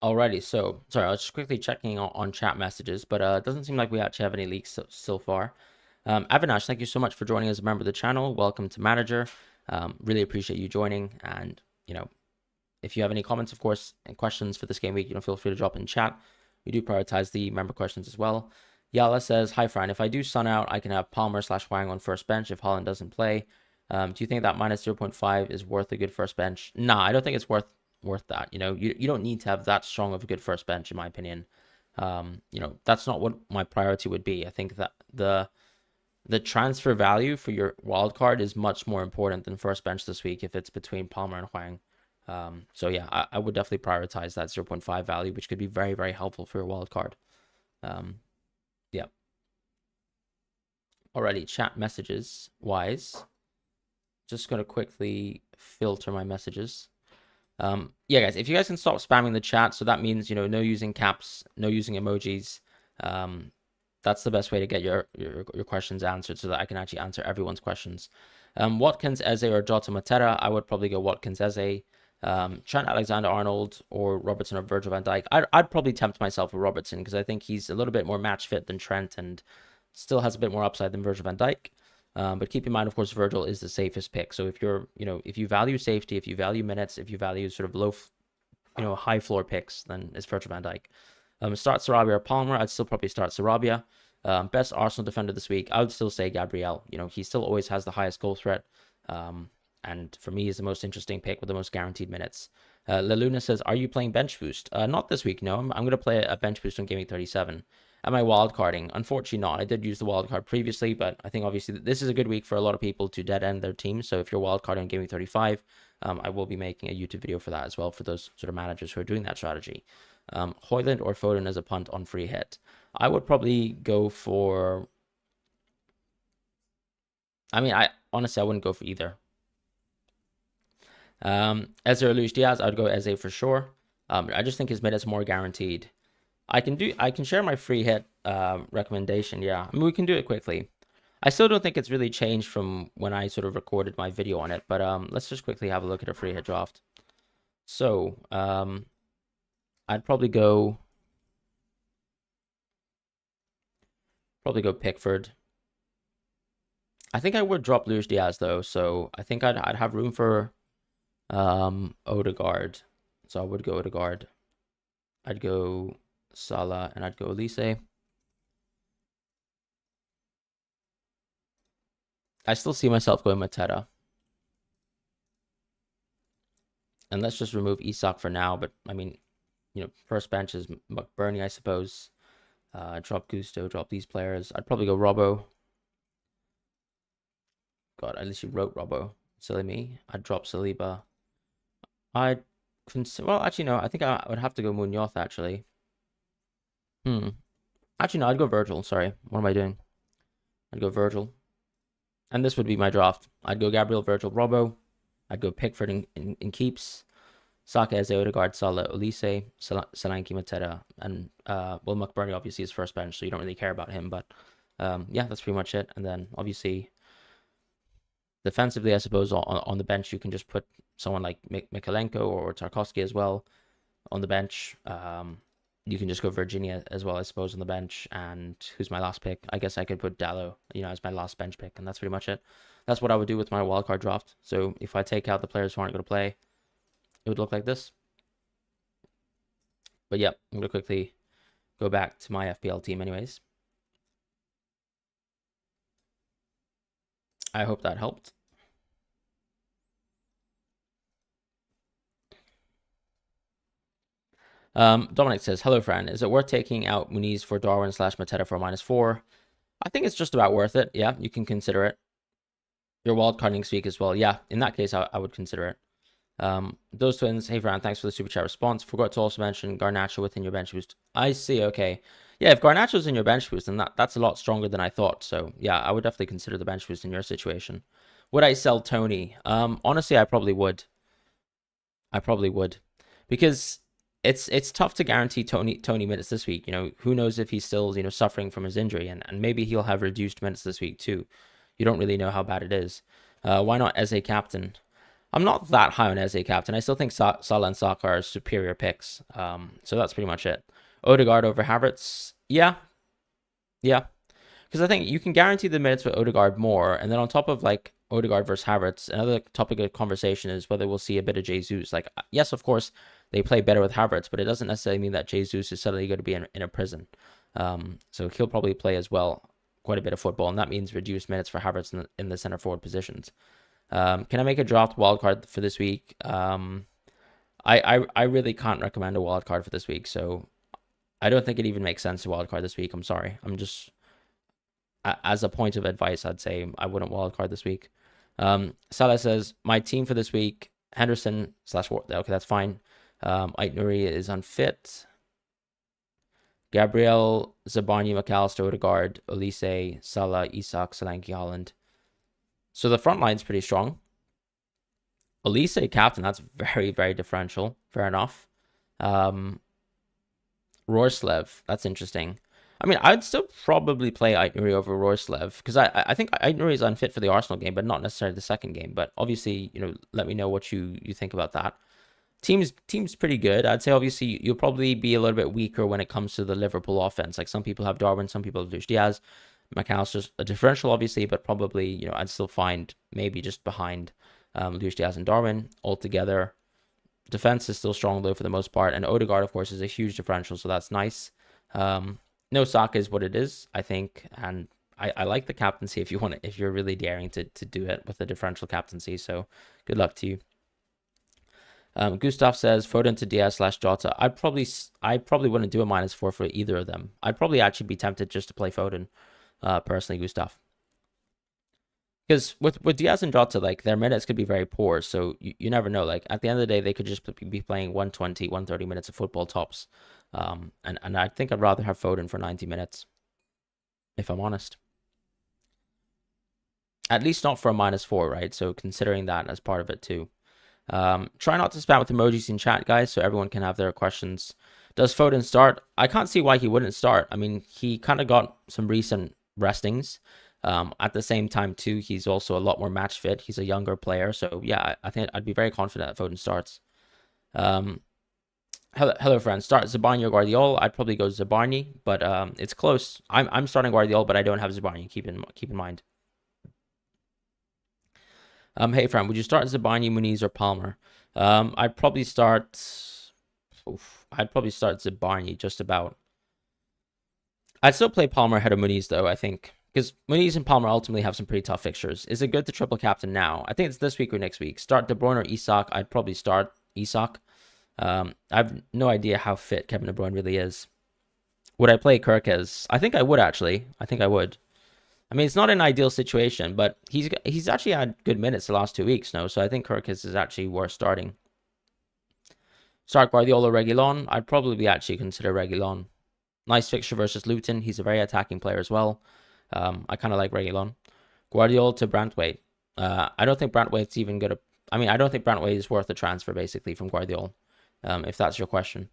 Alrighty, so sorry, I was just quickly checking on chat messages, but it doesn't seem like we actually have any leaks so far. Avinash, thank you so much for joining as a member of the channel. Welcome to Manager. Really appreciate you joining. And if you have any comments, of course, and questions for this game week, feel free to drop in chat. We do prioritize the member questions as well. Yala says, "Hi Fran, if I do sun out, I can have Palmer / Hwang on first bench if Haaland doesn't play. Do you think that minus 0.5 is worth a good first bench?" Nah, I don't think it's worth that. You don't need to have that strong of a good first bench, in my opinion. That's not what my priority would be. I think that the transfer value for your wild card is much more important than first bench this week if it's between Palmer and Hwang. So yeah, I would definitely prioritize that 0.5 value, which could be very, very helpful for your wild card. Yeah. Alrighty, chat messages wise. Just gonna quickly filter my messages. Yeah, guys, if you guys can stop spamming the chat, so that means no using caps, no using emojis. That's the best way to get your questions answered, so that I can actually answer everyone's questions. Watkins, Eze, or Jota Matera? I would probably go Watkins, Eze. Trent Alexander-Arnold or Robertson or Virgil van Dijk. I'd probably tempt myself with Robertson because I think he's a little bit more match fit than Trent and still has a bit more upside than Virgil van Dijk. But keep in mind, of course, Virgil is the safest pick. So if if you value safety, if you value minutes, if you value sort of low, high floor picks, then it's Virgil van Dijk. Start Sarabia or Palmer. I'd still probably start Sarabia. Best Arsenal defender this week, I would still say Gabriel. He still always has the highest goal threat. And for me, is the most interesting pick with the most guaranteed minutes. Leluna says, "Are you playing bench boost?" Not this week, no. I'm going to play a bench boost on Gameweek 37. Am I wildcarding? Unfortunately not. I did use the wildcard previously, but I think obviously this is a good week for a lot of people to dead end their team. So if you're wildcarding on Gameweek 35, I will be making a YouTube video for that as well for those sort of managers who are doing that strategy. Højlund or Foden as a punt on free hit. I would probably go for... I honestly, I wouldn't go for either. Eze or Luis Diaz, I would go Eze for sure. I just think his minutes more guaranteed. I can share my free hit recommendation. Yeah, we can do it quickly. I still don't think it's really changed from when I sort of recorded my video on it, but let's just quickly have a look at a free hit draft. So I'd probably go Pickford. I think I would drop Luis Diaz though, so I think I'd have room for Odegaard. So I would go Odegaard. I'd go Salah and I'd go Elise. I still see myself going Mateta. And let's just remove Isak for now, but first bench is McBurney, I suppose. Drop Gusto, drop these players. I'd probably go Robbo. God, at least you wrote Robbo. Silly me. I'd drop Saliba. I'd consider... Well, actually, no. I think I would have to go Munoz, actually. Actually, no. I'd go Virgil. Sorry. What am I doing? I'd go Virgil. And this would be my draft. I'd go Gabriel, Virgil, Robbo. I'd go Pickford in keeps. Saka, Eze, Odegaard, Salah, Olise, Solanke, Mateta, and McBurney obviously is first bench, so you don't really care about him. But yeah, that's pretty much it. And then obviously defensively, I suppose on the bench you can just put someone like Mikalenko or Tarkovsky as well on the bench. You can just go Virginia as well, I suppose, on the bench. And who's my last pick? I guess I could put Dallo, as my last bench pick, and that's pretty much it. That's what I would do with my wildcard draft. So if I take out the players who aren't going to play, it would look like this. But yeah, I'm going to quickly go back to my FPL team anyways. I hope that helped. Dominic says, hello, Fran. Is it worth taking out Muniz for Darwin / Mateta for -4? I think it's just about worth it. Yeah, you can consider it. Your wildcard next week as well. Yeah, in that case, I would consider it. Those twins, hey, Fran, thanks for the super chat response. Forgot to also mention Garnacho within your bench boost. I see, okay. Yeah, if Garnacho's in your bench boost, then that's a lot stronger than I thought. So, yeah, I would definitely consider the bench boost in your situation. Would I sell Tony? Honestly, I probably would. Because it's tough to guarantee Tony minutes this week. You know, who knows if he's still, suffering from his injury, and maybe he'll have reduced minutes this week too. You don't really know how bad it is. Why not as a captain? I'm not that high on as a captain. I still think Salah and Saka are superior picks. So that's pretty much it. Odegaard over Havertz. Yeah. Because I think you can guarantee the minutes with Odegaard more, and then on top of like Odegaard versus Havertz, another topic of conversation is whether we'll see a bit of Jesus. Like, yes, of course, they play better with Havertz, but it doesn't necessarily mean that Jesus is suddenly going to be in a prison. So he'll probably play as well quite a bit of football, and that means reduced minutes for Havertz in the center forward positions. Can I make a draft wildcard for this week? I really can't recommend a wildcard for this week, so I don't think it even makes sense to wildcard this week. I'm sorry. I'm just, as a point of advice, I'd say I wouldn't wildcard this week. Salah says, my team for this week, Henderson / Ward. Okay, that's fine. Aït-Nouri is unfit. Gabriel, Zabarnyi, McAllister, Odegaard, Olise, Salah, Isak, Solanke, Haaland. So the front line's pretty strong. Olise, captain, that's very, very differential. Fair enough. Rorslev, that's interesting. I mean, I'd still probably play Aït-Nouri over Rorslev because I think Aït-Nouri is unfit for the Arsenal game, but not necessarily the second game. But obviously, let me know what you think about that. Team's pretty good. I'd say obviously you'll probably be a little bit weaker when it comes to the Liverpool offense. Like some people have Darwin, some people have Luis Diaz. McAllister's a differential, obviously, but probably, I'd still find maybe just behind Luis Diaz and Darwin altogether. Defense is still strong, though, for the most part. And Odegaard, of course, is a huge differential, so that's nice. No, Saka is what it is, I think. And I like the captaincy if you're really daring to do it with the differential captaincy. So good luck to you. Gustav says Foden to Diaz / Jota. I probably wouldn't do a -4 for either of them. I'd probably actually be tempted just to play Foden. Personally, Gustav. Because with Diaz and Jota, like their minutes could be very poor, so you never know. Like at the end of the day, they could just be playing 120, 130 minutes of football tops. And I think I'd rather have Foden for 90 minutes, if I'm honest. At least not for a -4, right? So considering that as part of it too. Try not to spam with emojis in chat, guys, so everyone can have their questions. Does Foden start? I can't see why he wouldn't start. I mean, he kind of got some recent restings. At the same time, too, he's also a lot more match fit. He's a younger player. So, yeah, I think I'd be very confident that Foden starts. Hello, friends. Start Zabarnyi or Guardiola. I'd probably go Zabarnyi, but it's close. I'm starting Guardiola, but I don't have Zabarnyi. Keep in mind. Hey, Fran, would you start Zabarnyi, Muniz, or Palmer? I'd probably start Zabarnyi just about. I'd still play Palmer ahead of Muniz, though, I think. Because Muniz and Palmer ultimately have some pretty tough fixtures. Is it good to triple captain now? I think it's this week or next week. Start De Bruyne or Isak? I'd probably start Isak. I have no idea how fit Kevin De Bruyne really is. Would I play Kirkes? I think I would, actually. I think I would. I mean, it's not an ideal situation, but he's actually had good minutes the last 2 weeks now, so I think Kirkes is actually worth starting. Start Guardiola, Reguilon. I'd probably actually consider Reguilon. Nice fixture versus Luton. He's a very attacking player as well. I kind of like Reguilon. Guardiola to Brantwaite. I don't think Brantwaite's even good. I don't think Brantwaite is worth the transfer, basically, from Guardiola, if that's your question.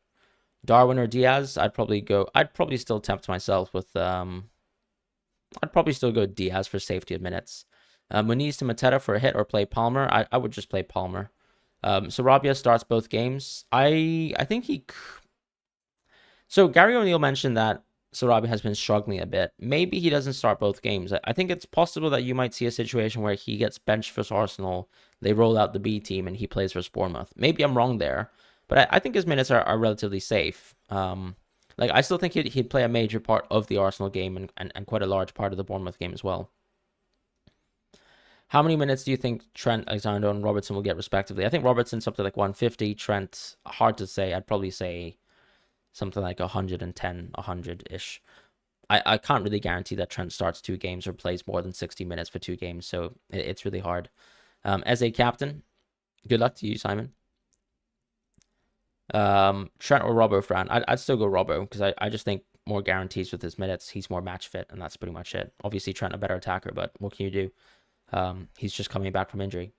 Darwin or Diaz? I'd probably still tempt myself with... I'd probably still go Diaz for safety of minutes. Muniz to Mateta for a hit or play Palmer. I would just play Palmer. Sarabia starts both games. I think he... So Gary O'Neill mentioned that Sarabia has been struggling a bit. Maybe he doesn't start both games. I think it's possible that you might see a situation where he gets benched for Arsenal, they roll out the B team, and he plays for Bournemouth. Maybe I'm wrong there, but I think his minutes are relatively safe. I still think he'd play a major part of the Arsenal game and quite a large part of the Bournemouth game as well. How many minutes do you think Trent, Alexander, and Robertson will get respectively? I think Robertson's up to like 150. Trent, hard to say. I'd probably say something like 110, 100-ish. I can't really guarantee that Trent starts 2 games or plays more than 60 minutes for 2 games, so it's really hard. As a captain, good luck to you, Simon. Trent or Robbo, Fran? I'd still go Robbo because I just think more guarantees with his minutes. He's more match fit, and that's pretty much it. Obviously, Trent a better attacker, but what can you do? He's just coming back from injury.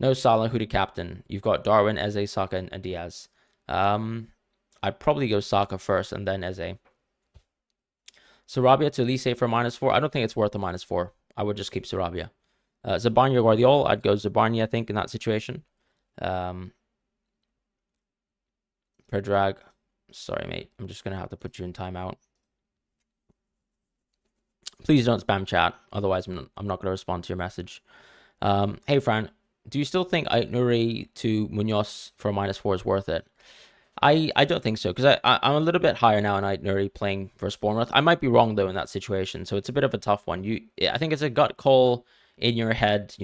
No Salah, who to captain? You've got Darwin, Eze, Saka, and Diaz. I'd probably go Saka first and then Eze. Sarabia to Elise for -4. I don't think it's worth a -4. I would just keep Sarabia. Zabarnia, Guardiola. I'd go Zabarnia, I think, in that situation. Predrag. Sorry, mate. I'm just going to have to put you in timeout. Please don't spam chat. Otherwise, I'm not going to respond to your message. Hey, Fran. Do you still think Aït-Nouri to Munoz for a -4 is worth it? I don't think so, because I'm a little bit higher now on Aït-Nouri playing for Bournemouth. I might be wrong, though, in that situation, so it's a bit of a tough one. I think it's a gut call in your head,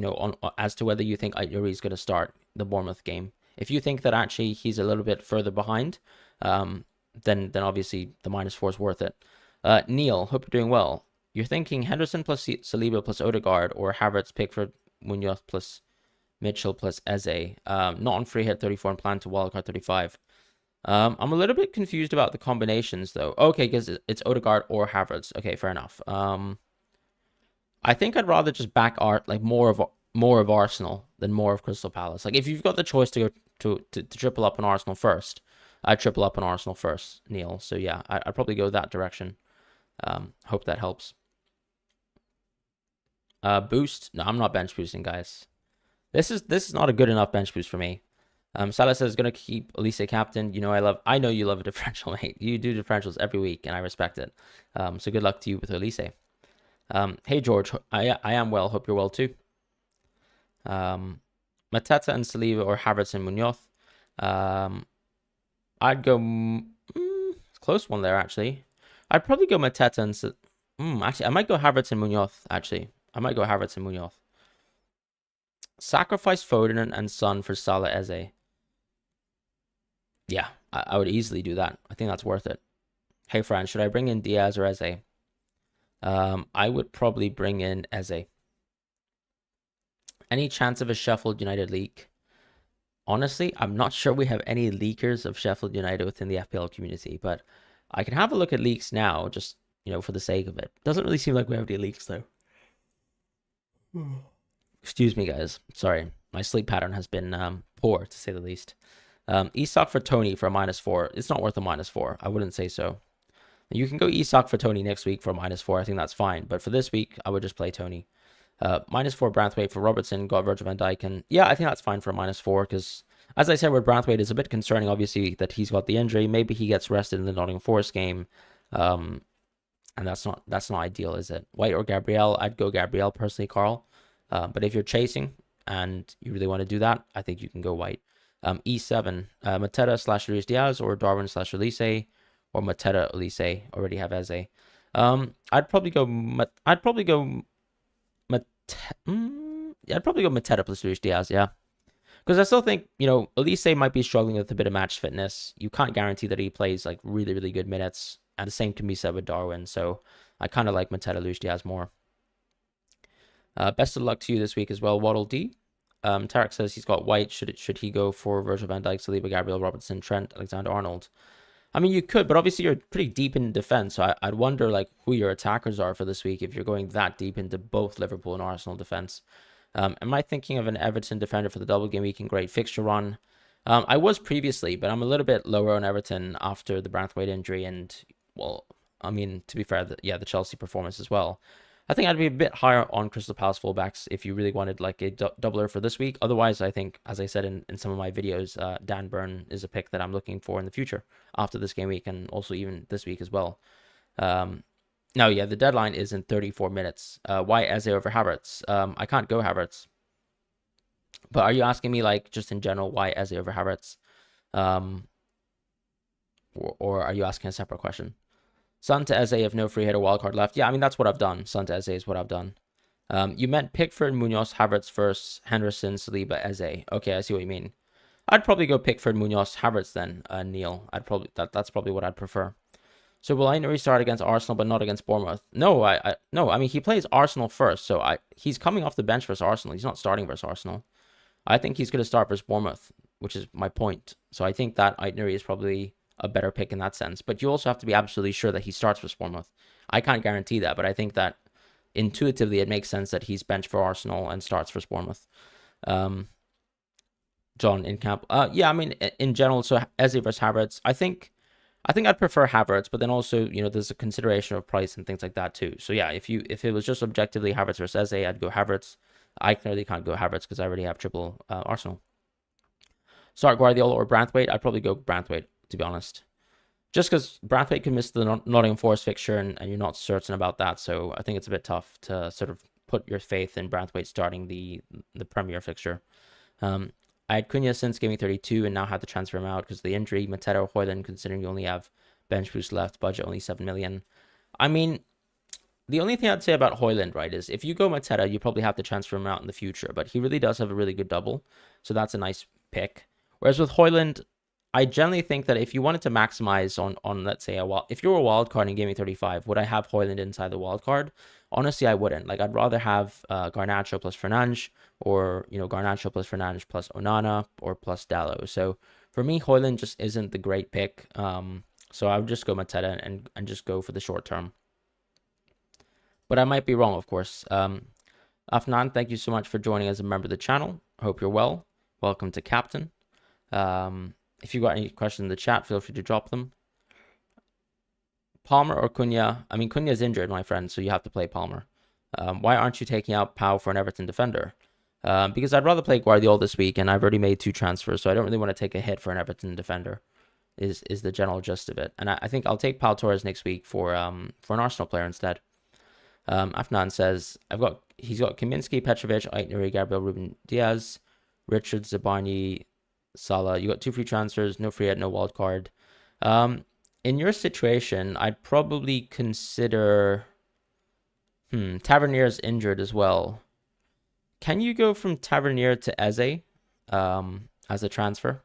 as to whether you think Aït-Nouri is going to start the Bournemouth game. If you think that actually he's a little bit further behind, then obviously the -4 is worth it. Neil, hope you're doing well. You're thinking Henderson plus Saliba plus Odegaard, or Havertz, Pickford, Munoz plus Mitchell plus Eze. Not on free hit 34 and plan to wildcard 35. I'm a little bit confused about the combinations, though. Okay, because it's Odegaard or Havertz. Okay, fair enough. I think I'd rather just back more of Arsenal than more of Crystal Palace. Like, if you've got the choice to go to triple up on Arsenal first, I'd triple up on Arsenal first, Neil. So yeah, I'd probably go that direction. Hope that helps. Boost? No, I'm not bench boosting, guys. This is not a good enough bench boost for me. Salah says gonna keep Elise captain. I know you love a differential, mate. You do differentials every week, and I respect it. So good luck to you with Elise. Hey George, I am well. Hope you're well too. Mateta and Saliba or Havertz and Munoz. I'd go close one there actually. I'd probably go Mateta and actually I might go Havertz and Munoz actually. I might go Havertz and Munoz. Sacrifice Foden and Son for Salah Eze. Yeah, I would easily do that. I think that's worth it. Hey, Fran, should I bring in Diaz or Eze? I would probably bring in Eze. Any chance of a Sheffield United leak? Honestly, I'm not sure we have any leakers of Sheffield United within the FPL community, but I can have a look at leaks now, just, for the sake of it. Doesn't really seem like we have any leaks, though. Excuse me, guys. Sorry. My sleep pattern has been poor, to say the least. Isak for Tony for a -4. It's not worth a -4. I wouldn't say so. You can go Isak for Tony next week for a -4. I think that's fine. But for this week, I would just play Tony. -4 Branthwaite for Robertson. Got Virgil van Dijk. And yeah, I think that's fine for a -4 because, as I said, with Branthwaite, it's a bit concerning, obviously, that he's got the injury. Maybe he gets rested in the Nottingham Forest game. And that's not ideal, is it? White or Gabriel? I'd go Gabriel personally, Carl. But if you're chasing and you really want to do that, I think you can go White. E7, Mateta / Luis Diaz or Darwin / Elise, or Mateta Elise. Already have Eze. I'd probably go Mateta plus Luis Diaz, yeah. Because I still think, Elise might be struggling with a bit of match fitness. You can't guarantee that he plays like really, really good minutes. And the same can be said with Darwin. So I kind of like Mateta Luis Diaz more. Best of luck to you this week as well, Waddle D. Tarek says he's got White. Should he go for Virgil van Dijk, Saliba, Gabriel, Robertson, Trent, Alexander-Arnold? I mean, you could, but obviously you're pretty deep in defense. So I'd wonder who your attackers are for this week if you're going that deep into both Liverpool and Arsenal defense. Am I thinking of an Everton defender for the double game week and great fixture run? I was previously, but I'm a little bit lower on Everton after the Branthwaite injury and, well, I mean, to be fair, the Chelsea performance as well. I think I'd be a bit higher on Crystal Palace fullbacks if you really wanted a doubler for this week. Otherwise, I think, as I said in some of my videos, Dan Burn is a pick that I'm looking for in the future after this game week and also even this week as well. Now, yeah, the deadline is in 34 minutes. Why Eze over Havertz? I can't go Havertz. But are you asking me, just in general, why Eze over Havertz? Or are you asking a separate question? Son to Eze if no free hit or wildcard left. Yeah, I mean, that's what I've done. Son to Eze is what I've done. You meant Pickford, Munoz, Havertz versus Henderson, Saliba, Eze. Okay, I see what you mean. I'd probably go Pickford, Munoz, Havertz then, Neil. That's probably what I'd prefer. So will Aït-Nouri start against Arsenal but not against Bournemouth? No, no. I mean, he plays Arsenal first, so he's coming off the bench versus Arsenal. He's not starting versus Arsenal. I think he's going to start versus Bournemouth, which is my point. So I think that Aït-Nouri is probably a better pick in that sense. But you also have to be absolutely sure that he starts versus Bournemouth. I can't guarantee that, but I think that intuitively it makes sense that he's benched for Arsenal and starts versus Bournemouth. John in camp. Yeah, I mean, in general, so Eze versus Havertz, I think I'd prefer Havertz, but then also, there's a consideration of price and things like that too. So yeah, if it was just objectively Havertz versus Eze, I'd go Havertz. I clearly can't go Havertz because I already have triple Arsenal. Start Guardiola or Branthwaite? I'd probably go Branthwaite, to be honest. Just because Branthwaite could miss the Nottingham Forest fixture and you're not certain about that. So I think it's a bit tough to sort of put your faith in Branthwaite starting the Premier fixture. I had Cunha since Gaming 32 and now had to transfer him out because of the injury. Mateta or Højlund, considering you only have bench boost left, budget only 7 million. I mean, the only thing I'd say about Højlund, right, is if you go Mateta, you probably have to transfer him out in the future, but he really does have a really good double, so that's a nice pick. Whereas with Højlund, I generally think that if you wanted to maximize on let's say, if you were a wild card in Gaming 35, would I have Højlund inside the wild card? Honestly, I wouldn't. Like, I'd rather have Garnacho plus Fernandes, or Garnacho plus Fernandes plus Onana or plus Dalot. So for me, Højlund just isn't the great pick. So I would just go Mateta and just go for the short term. But I might be wrong, of course. Afnan, thank you so much for joining as a member of the channel. Hope you're well. Welcome to Captain. If you got any questions in the chat, feel free to drop them. Palmer or Cunha? I mean, Cunha's injured, my friend, so you have to play Palmer. Why aren't you taking out Pau for an Everton defender? Because I'd rather play Guardiola this week, and I've already made 2 transfers, so I don't really want to take a hit for an Everton defender, is the general gist of it. And I think I'll take Pau Torres next week for an Arsenal player instead. Afnan says, he's got Kaminsky, Petrovic, Aït-Nouri, Gabriel, Ruben Diaz, Richard, Zabarnyi, Salah. You got 2 free transfers, no free hit, no wild card. In your situation, I'd probably consider Tavernier's injured as well. Can you go from Tavernier to Eze as a transfer?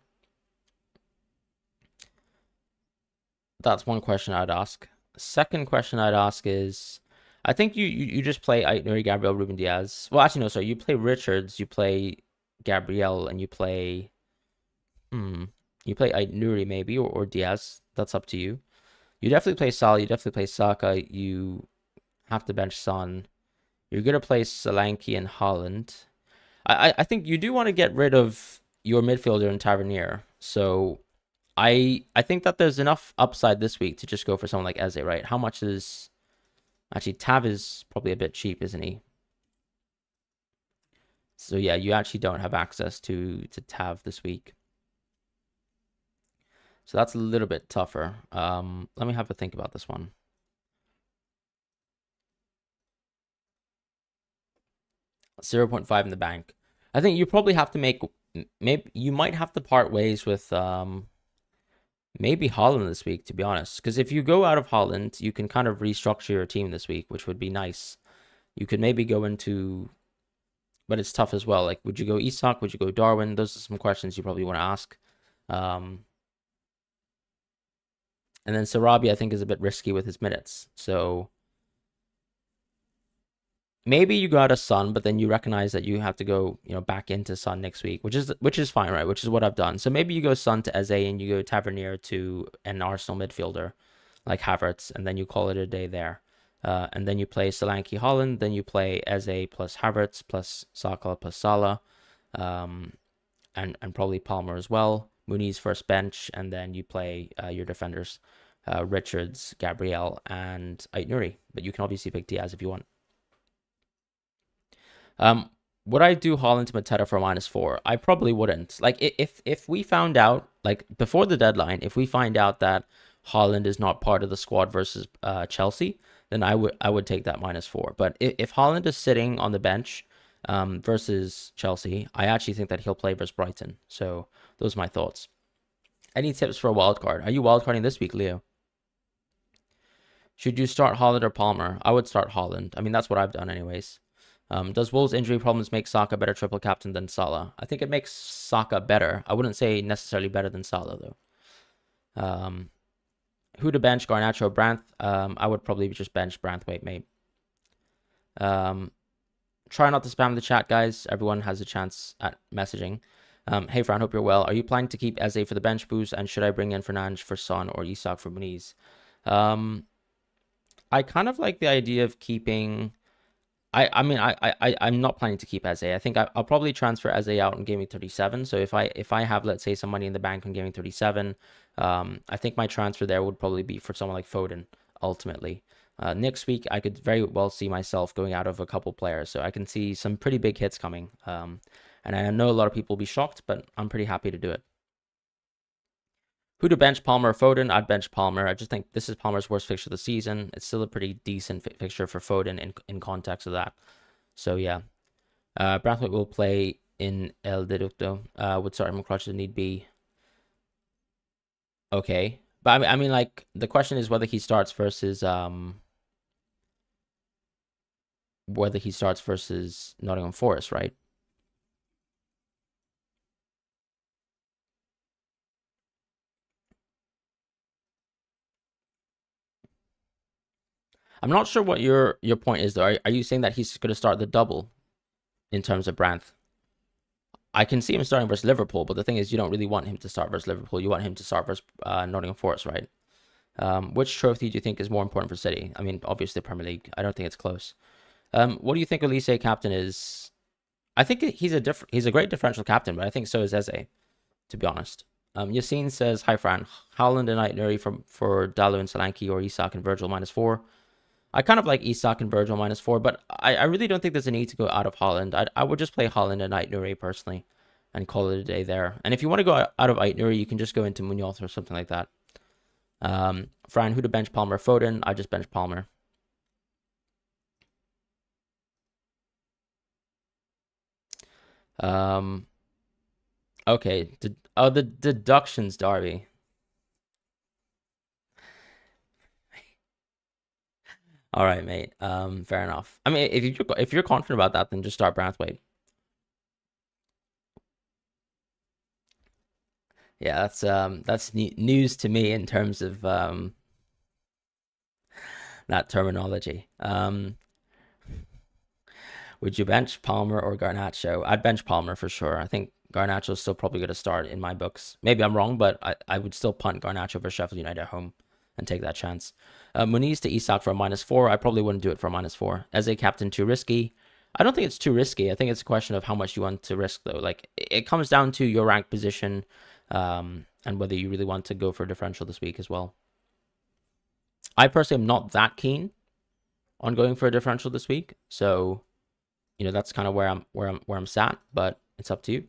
That's one question I'd ask. Second question I'd ask is, I think you just play Aït-Nouri, Gabriel, Ruben Diaz. Well, actually, no, sorry. You play Richards, you play Gabriel, and you play Aït-Nouri maybe, or Diaz. That's up to you. You definitely play Salah. You definitely play Saka. You have to bench Son. You're going to play Solanke and Haaland. I think you do want to get rid of your midfielder in Tavernier. So I think that there's enough upside this week to just go for someone like Eze, right? How much is... Actually, Tav is probably a bit cheap, isn't he? So yeah, you actually don't have access to Tav this week. So that's a little bit tougher. Let me have a think about this one. $0.5 in the bank. I think you probably have to make... Maybe you might have to part ways with maybe Haaland this week, to be honest. Because if you go out of Haaland, you can kind of restructure your team this week, which would be nice. You could maybe go into... But it's tough as well. Like, would you go Isak? Would you go Darwin? Those are some questions you probably want to ask. And then Sarabi, I think, is a bit risky with his minutes. So maybe you got a Son, but then you recognize that you have to go, back into Son next week, which is fine, right? Which is what I've done. So maybe you go Son to Eze and you go Tavernier to an Arsenal midfielder like Havertz, and then you call it a day there. And then you play Solanke, Haaland, then you play Eze plus Havertz plus Saka plus Salah, and probably Palmer as well. Muniz first bench, and then you play your defenders, Richards, Gabriel, and Aït-Nouri. But you can obviously pick Diaz if you want. Would I do Haaland to Mateta for -4? I probably wouldn't. Like, if we found out, like, before the deadline, if we find out that Haaland is not part of the squad versus Chelsea, then I would take that -4. But if Haaland is sitting on the bench versus Chelsea, I actually think that he'll play versus Brighton. So those are my thoughts. Any tips for a wildcard? Are you wildcarding this week, Leo? Should you start Haaland or Palmer? I would start Haaland. I mean, that's what I've done anyways. Does Wolves' injury problems make Saka better triple captain than Salah? I think it makes Saka better. I wouldn't say necessarily better than Salah, though. Who to bench, Garnacho or Brandt? I would probably just bench Branthwaite, mate. Try not to spam the chat, guys. Everyone has a chance at messaging. Hey, Fran, hope you're well. Are you planning to keep Eze for the bench boost? And should I bring in Fernandes for Son or Isak for Muniz? I kind of like the idea of keeping... I'm not planning to keep Eze. I think I'll probably transfer Eze out in Gaming 37. So if I have, let's say, some money in the bank on Gaming 37, I think my transfer there would probably be for someone like Foden, ultimately. Next week, I could very well see myself going out of a couple players. So I can see some pretty big hits coming. And I know a lot of people will be shocked, but I'm pretty happy to do it. Who to bench, Palmer or Foden? I'd bench Palmer. I just think this is Palmer's worst fixture of the season. It's still a pretty decent fixture for Foden in context of that. So yeah. Brathwaite will play in El Deducto. Would start him crutch if need be. Okay. But I mean, like, the question is whether he starts versus Nottingham Forest, right? I'm not sure what your point is, though. Are you saying that he's going to start the double in terms of Branth? I can see him starting versus Liverpool, but the thing is, you don't really want him to start versus Liverpool. You want him to start versus Nottingham Forest, right? Which trophy do you think is more important for City? I mean, obviously the Premier League. I don't think it's close. What do you think Elise captain is? I think he's a great differential captain, but I think so is Eze, to be honest. Yassine says, hi Fran, Haaland and Aït-Nouri for Dalu and Solanke or Isak and Virgil -4. I kind of like Isak and Virgil -4, but I really don't think there's a need to go out of Haaland. I would just play Haaland and Aït-Nouri personally and call it a day there. And if you want to go out of Aït-Nouri, you can just go into Munoz or something like that. Fran, who to bench, Palmer or Foden? I just bench Palmer. Okay. The deductions, Darby. All right, mate. Fair enough. I mean, if you're confident about that, then just start Brathwaite. Yeah, that's news to me in terms of that terminology. Would you bench Palmer or Garnacho? I'd bench Palmer for sure. I think Garnacho's still probably going to start in my books. Maybe I'm wrong, but I would still punt Garnacho for Sheffield United at home and take that chance. Muniz to Isak for a -4. I probably wouldn't do it for a -4. As a captain, too risky. I don't think it's too risky. I think it's a question of how much you want to risk, though. Like, it comes down to your rank position and whether you really want to go for a differential this week as well. I personally am not that keen on going for a differential this week, so that's kind of where I'm sat, but it's up to you.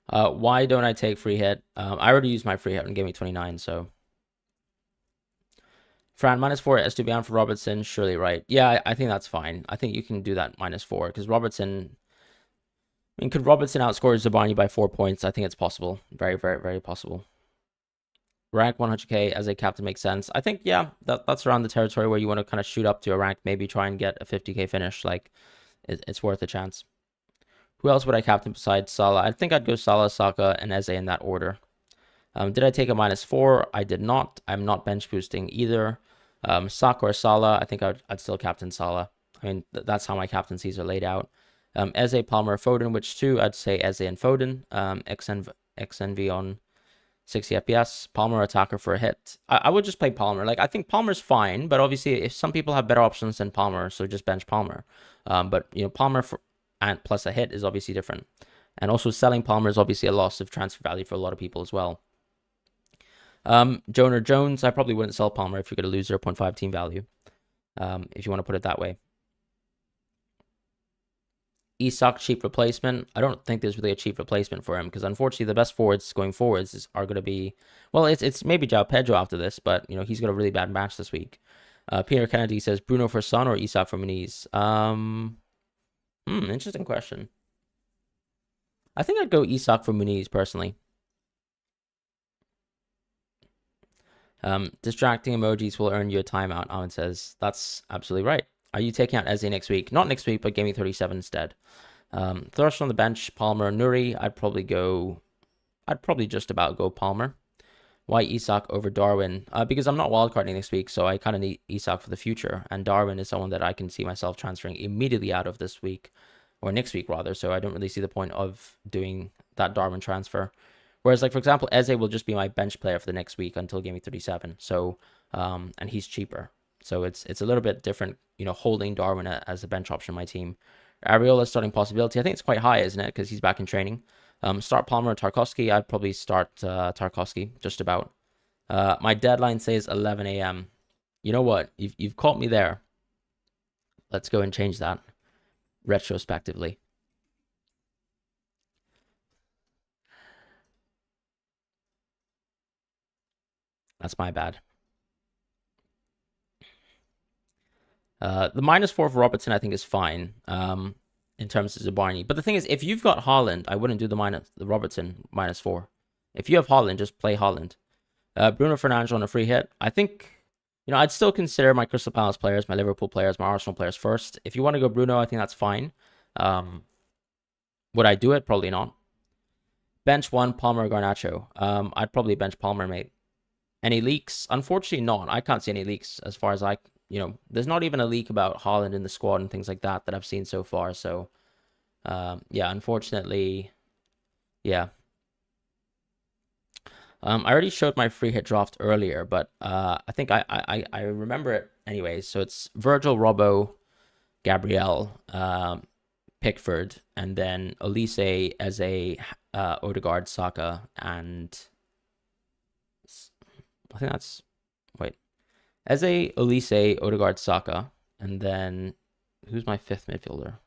Why don't I take free hit? I already used my free hit and gave me 29, so. Fran, -4 Estupiñán for Robertson, surely right. Yeah, I think that's fine. I think you can do that -4, because Robertson... I mean, could Robertson outscore Zabani by 4 points? I think it's possible. Very, very, very possible. Rank 100k as a captain makes sense. I think, yeah, that's around the territory where you want to kind of shoot up to a rank, maybe try and get a 50k finish. Like, it's worth a chance. Who else would I captain besides Salah? I think I'd go Salah, Saka, and Eze in that order. Did I take a -4? I did not. I'm not bench boosting either. Saka or Salah, I think I'd still captain Salah. I mean, that's how my captaincies are laid out. Eze, Palmer, Foden, which two? I'd say Eze and Foden. XNV on 60 FPS. Palmer attacker for a hit. I would just play Palmer. Like, I think Palmer's fine, but obviously if some people have better options than Palmer, so just bench Palmer. But Palmer and plus a hit is obviously different. And also selling Palmer is obviously a loss of transfer value for a lot of people as well. Jonah Jones, I probably wouldn't sell Palmer if you're going to lose 0.5 team value. If you want to put it that way. Isak, cheap replacement. I don't think there's really a cheap replacement for him because unfortunately the best forwards going forwards are going to be, well, it's maybe João Pedro after this, but he's got a really bad match this week. Peter Kennedy says Bruno for Son or Isak for Muniz. Interesting question. I think I'd go Isak for Muniz personally. Distracting emojis will earn you a timeout. Alan says that's absolutely right. Are you taking out Eze next week? Not next week, but Gaming 37 instead. Thrush on the bench, Palmer, Nuri. I'd probably just about go Palmer. Why Isak over Darwin? Because I'm not wildcarding next week, so I kind of need Isak for the future. And Darwin is someone that I can see myself transferring immediately out of this week, or next week rather. So I don't really see the point of doing that Darwin transfer. Whereas, like for example, Eze will just be my bench player for the next week until Gaming 37. So, and he's cheaper. So it's a little bit different, holding Darwin as a bench option in my team. Areola starting possibility. I think it's quite high, isn't it? Because he's back in training. Start Palmer and Tarkowski. I'd probably start Tarkowski, just about. My deadline says 11 a.m. You know what? You've caught me there. Let's go and change that retrospectively. That's my bad. The -4 for Robertson, I think, is fine in terms of Zabarni. But the thing is, if you've got Haaland, I wouldn't do the Robertson -4. If you have Haaland, just play Haaland. Bruno Fernandes on a free hit. I think, I'd still consider my Crystal Palace players, my Liverpool players, my Arsenal players first. If you want to go Bruno, I think that's fine. Would I do it? Probably not. Bench one, Palmer, Garnacho. I'd probably bench Palmer, mate. Any leaks? Unfortunately, not. I can't see any leaks as far as there's not even a leak about Haaland in the squad and things like that I've seen so far. So, yeah, unfortunately, yeah. I already showed my free hit draft earlier, but I think I remember it anyways. So it's Virgil, Robbo, Gabriel, Pickford, and then Olise as Odegaard, Saka, and I think that's Eze, Olise, Odegaard, Saka, and then who's my fifth midfielder?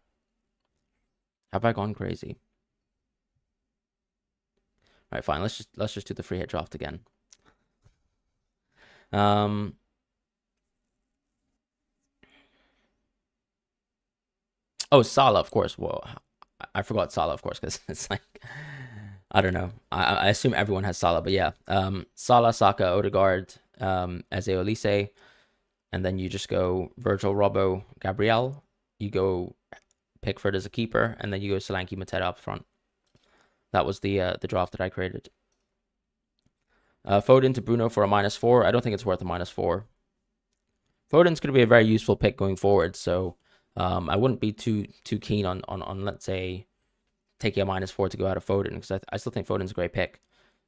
Have I gone crazy? All right, fine. Let's just do the free hit draft again. Oh, Salah, of course. Whoa, I forgot Salah, of course, because it's like I don't know. I assume everyone has Salah, but yeah. Salah, Saka, Odegaard, Eze, Olise, and then you just go Virgil, Robbo, Gabriel. You go Pickford as a keeper, and then you go Solanke, Mateta up front. That was the draft that I created. Foden to Bruno for a -4. I don't think it's worth a -4. Foden's going to be a very useful pick going forward, so I wouldn't be too keen on let's say taking a -4 to go out of Foden, because I still think Foden's a great pick.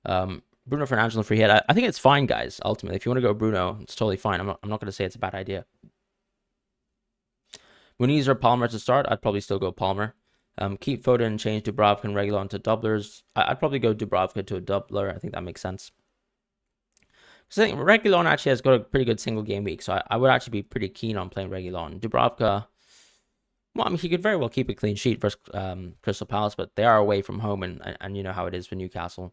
Bruno Fernandes on free hit. I think it's fine, guys. Ultimately, if you want to go Bruno, it's totally fine. I'm not going to say it's a bad idea. Muniz or Palmer to start. I'd probably still go Palmer. Keep Foden and change Dubravka and Reguilon to doublers. I'd probably go Dubravka to a doubler. I think that makes sense. So I think Reguilon actually has got a pretty good single game week, so I would actually be pretty keen on playing Reguilon. Dubravka, well, I mean, he could very well keep a clean sheet versus Crystal Palace, but they are away from home, and you know how it is for Newcastle.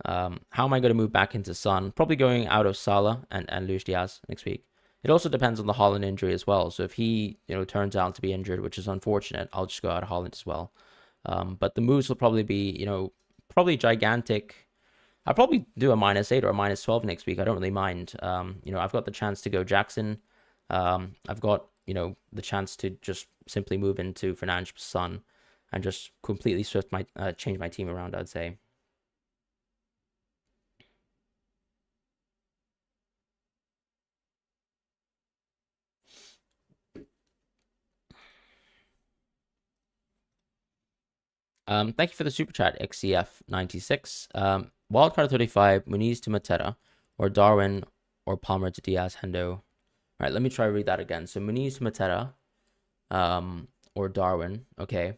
How am I going to move back into Son? Probably going out of Salah and Luis Diaz next week. It also depends on the Haaland injury as well. So if he, turns out to be injured, which is unfortunate, I'll just go out of Haaland as well. But the moves will probably be, probably gigantic. I'll probably do a -8 or a -12 next week. I don't really mind. I've got the chance to go Jackson. I've got, the chance to just simply move into Fernandes Son and just completely change my team around, I'd say. Thank you for the super chat, XCF96. Wildcard 35, Muniz to Mateta, or Darwin, or Palmer to Diaz, Hendo. All right, let me try to read that again. So Muniz to Mateta, or Darwin, okay,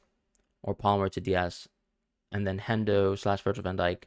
or Palmer to Diaz, and then Hendo / Virgil van Dijk.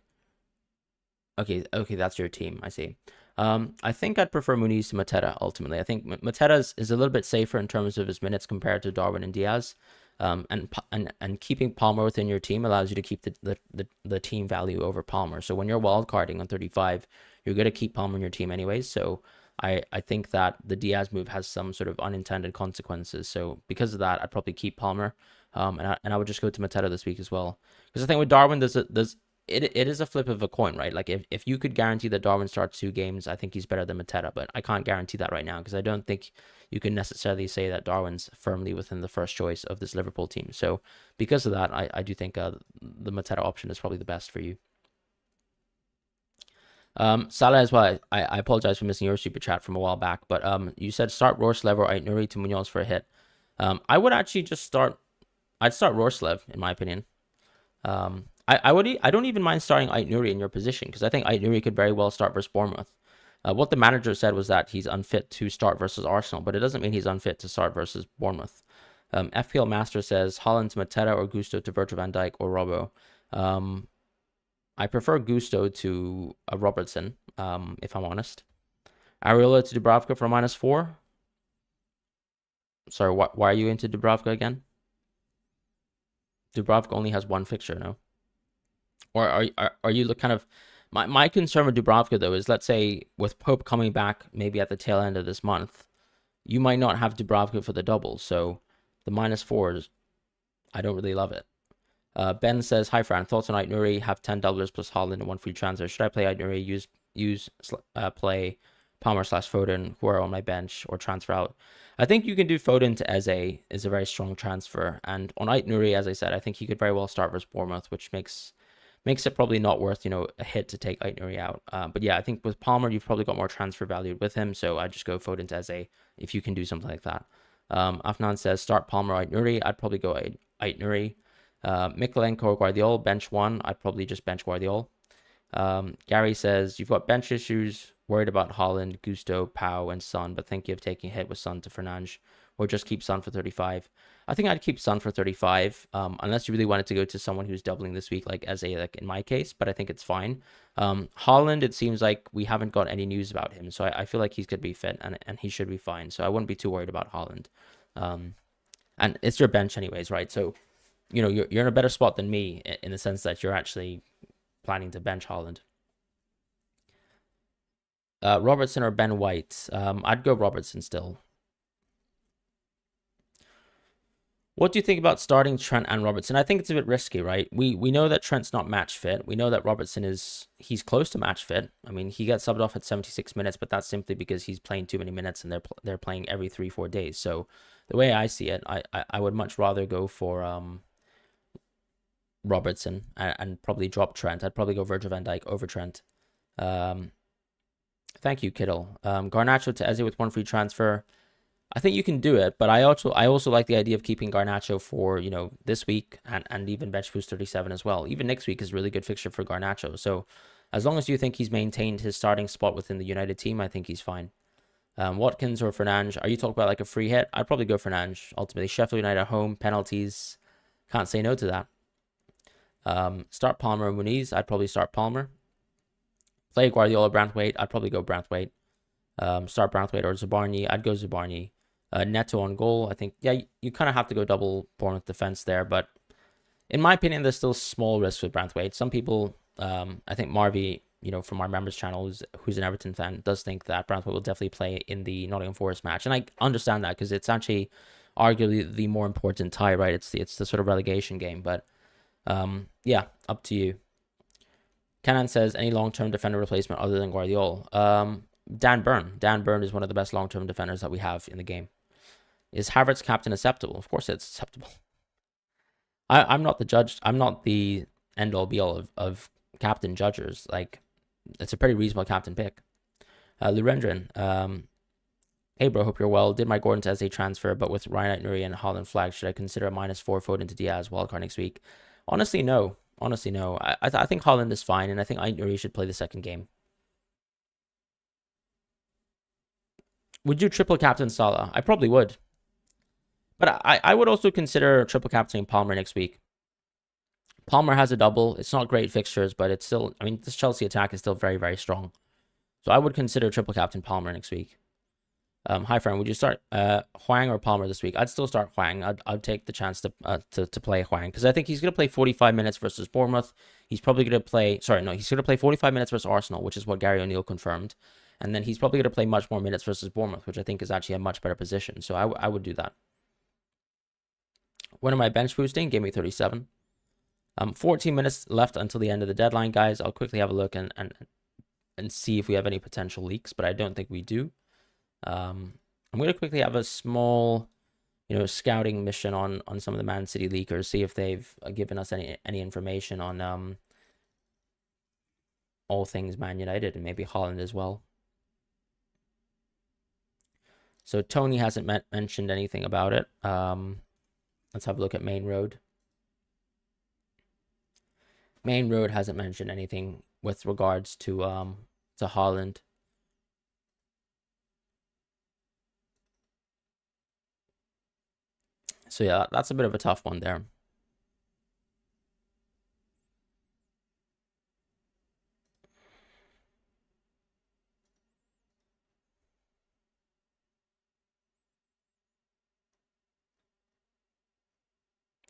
Okay, that's your team. I see. I think I'd prefer Muniz to Mateta ultimately. I think Mateta is a little bit safer in terms of his minutes compared to Darwin and Diaz. And keeping Palmer within your team allows you to keep the team value over Palmer. So when you're wildcarding on 35, you're going to keep Palmer in your team anyways. So I think that the Diaz move has some sort of unintended consequences. So because of that, I'd probably keep Palmer. And I would just go to Mateta this week as well. Because I think with Darwin, there's it is a flip of a coin, right? Like if you could guarantee that Darwin starts 2 games, I think he's better than Mateta, but I can't guarantee that right now because I don't think you can necessarily say that Darwin's firmly within the first choice of this Liverpool team. So because of that, I do think the Mateta option is probably the best for you. Salah as well. I apologize for missing your super chat from a while back, but you said start Rorslev or Aït-Nouri to Munoz for a hit. I would actually just start. I'd start Rorslev in my opinion. I don't even mind starting Aït-Nouri in your position because I think Aït-Nouri could very well start versus Bournemouth. What the manager said was that he's unfit to start versus Arsenal, but it doesn't mean he's unfit to start versus Bournemouth. FPL Master says Haaland to Mateta or Gusto to Virgil van Dijk or Robbo. I prefer Gusto to Robertson, if I'm honest. Areola to Dubravka for -4. Sorry, why are you into Dubravka again? Dubravka only has 1 fixture, no? Or are you kind of... My concern with Dubravka, though, is let's say with Pope coming back maybe at the tail end of this month, you might not have Dubravka for the double. So the -4s, I don't really love it. Ben says, hi, Fran. Thoughts on Aït-Nouri? Have 10 doublers plus Haaland and 1 free transfer. Should I play Aït-Nouri, play Palmer/Foden, who are on my bench, or transfer out? I think you can do Foden to Eze is a very strong transfer. And on Aït-Nouri, as I said, I think he could very well start versus Bournemouth, which makes it probably not worth, a hit to take Aït-Nouri out. But yeah, I think with Palmer, you've probably got more transfer value with him. So I just go Foden to Eze if you can do something like that. Afnan says, start Palmer or Aït-Nouri. I'd probably go Aït-Nouri. Mikolenko or Guardiola, bench 1. I'd probably just bench Guardiola. Gary says, you've got bench issues, worried about Haaland, Gusto, Pau, and Son, but thinking of taking a hit with Son to Fernandes, or just keep Son for 35. I think I'd keep Son for 35, unless you really wanted to go to someone who's doubling this week, like in my case, but I think it's fine. Haaland, it seems like we haven't got any news about him, so I feel like he's going to be fit, and he should be fine, so I wouldn't be too worried about Haaland. And it's your bench anyways, right? So, you're in a better spot than me in the sense that you're actually planning to bench Haaland. Robertson or Ben White? I'd go Robertson still. What do you think about starting Trent and Robertson? I think it's a bit risky, right? We know that Trent's not match fit. We know that Robertson he's close to match fit. I mean, he got subbed off at 76 minutes, but that's simply because he's playing too many minutes and they're playing every 3-4 days. So the way I see it, I would much rather go for Robertson and probably drop Trent. I'd probably go Virgil van Dijk over Trent. Thank you, Kittle. Garnacho to Eze with 1 free transfer. I think you can do it, but I also like the idea of keeping Garnacho for this week and even bench boost 37 as well. Even next week is a really good fixture for Garnacho. So as long as you think he's maintained his starting spot within the United team, I think he's fine. Watkins or Fernandes? Are you talking about like a free hit? I'd probably go Fernandes. Ultimately, Sheffield United at home, penalties. Can't say no to that. Start Palmer or Muniz. I'd probably start Palmer. Play Guardiola, Branthwaite. I'd probably go Branthwaite. Start Branthwaite or Zabarnyi. I'd go Zabarnyi. Neto on goal. I think, yeah, you kind of have to go double Bournemouth defense there. But in my opinion, there's still small risk with Branthwaite. Some people, I think Marvy, from our members channel, who's an Everton fan, does think that Branthwaite will definitely play in the Nottingham Forest match. And I understand that because it's actually arguably the more important tie, right? It's the sort of relegation game. But yeah, up to you. Canan says, any long-term defender replacement other than Guardiola? Dan Burn. Dan Burn is one of the best long-term defenders that we have in the game. Is Havertz captain acceptable? Of course it's acceptable. I'm not the judge. I'm not the end-all be-all of captain judges. Like, it's a pretty reasonable captain pick. Lurendran. Hey, bro, hope you're well. Did my Gordon to Eze transfer, but with Ryan Aït-Nouri and Haaland flag, should I consider a -4 Foden to Diaz wildcard next week? Honestly, no. I think Haaland is fine, and I think Aït-Nouri should play the second game. Would you triple captain Salah? I probably would. But I would also consider triple captaining Palmer next week. Palmer has a double. It's not great fixtures, but it's still... I mean, this Chelsea attack is still very, very strong. So I would consider triple captain Palmer next week. Hi, Fran. Would you start Hwang or Palmer this week? I'd still start Hwang. I'd take the chance to play Hwang because I think he's going to play 45 minutes versus Bournemouth. He's probably going to play... Sorry, no. He's going to play 45 minutes versus Arsenal, which is what Gary O'Neill confirmed. And then he's probably going to play much more minutes versus Bournemouth, which I think is actually a much better position. So I would do that. When am I bench boosting? Gameweek 37. 14 minutes left until the end of the deadline, guys. I'll quickly have a look and see if we have any potential leaks, but I don't think we do. I'm going to quickly have a small, scouting mission on some of the Man City leakers, see if they've given us any information on all things Man United and maybe Holland as well. So Tony hasn't mentioned anything about it. Let's have a look at Main Road. Main Road hasn't mentioned anything with regards to Holland. So yeah, that's a bit of a tough one there.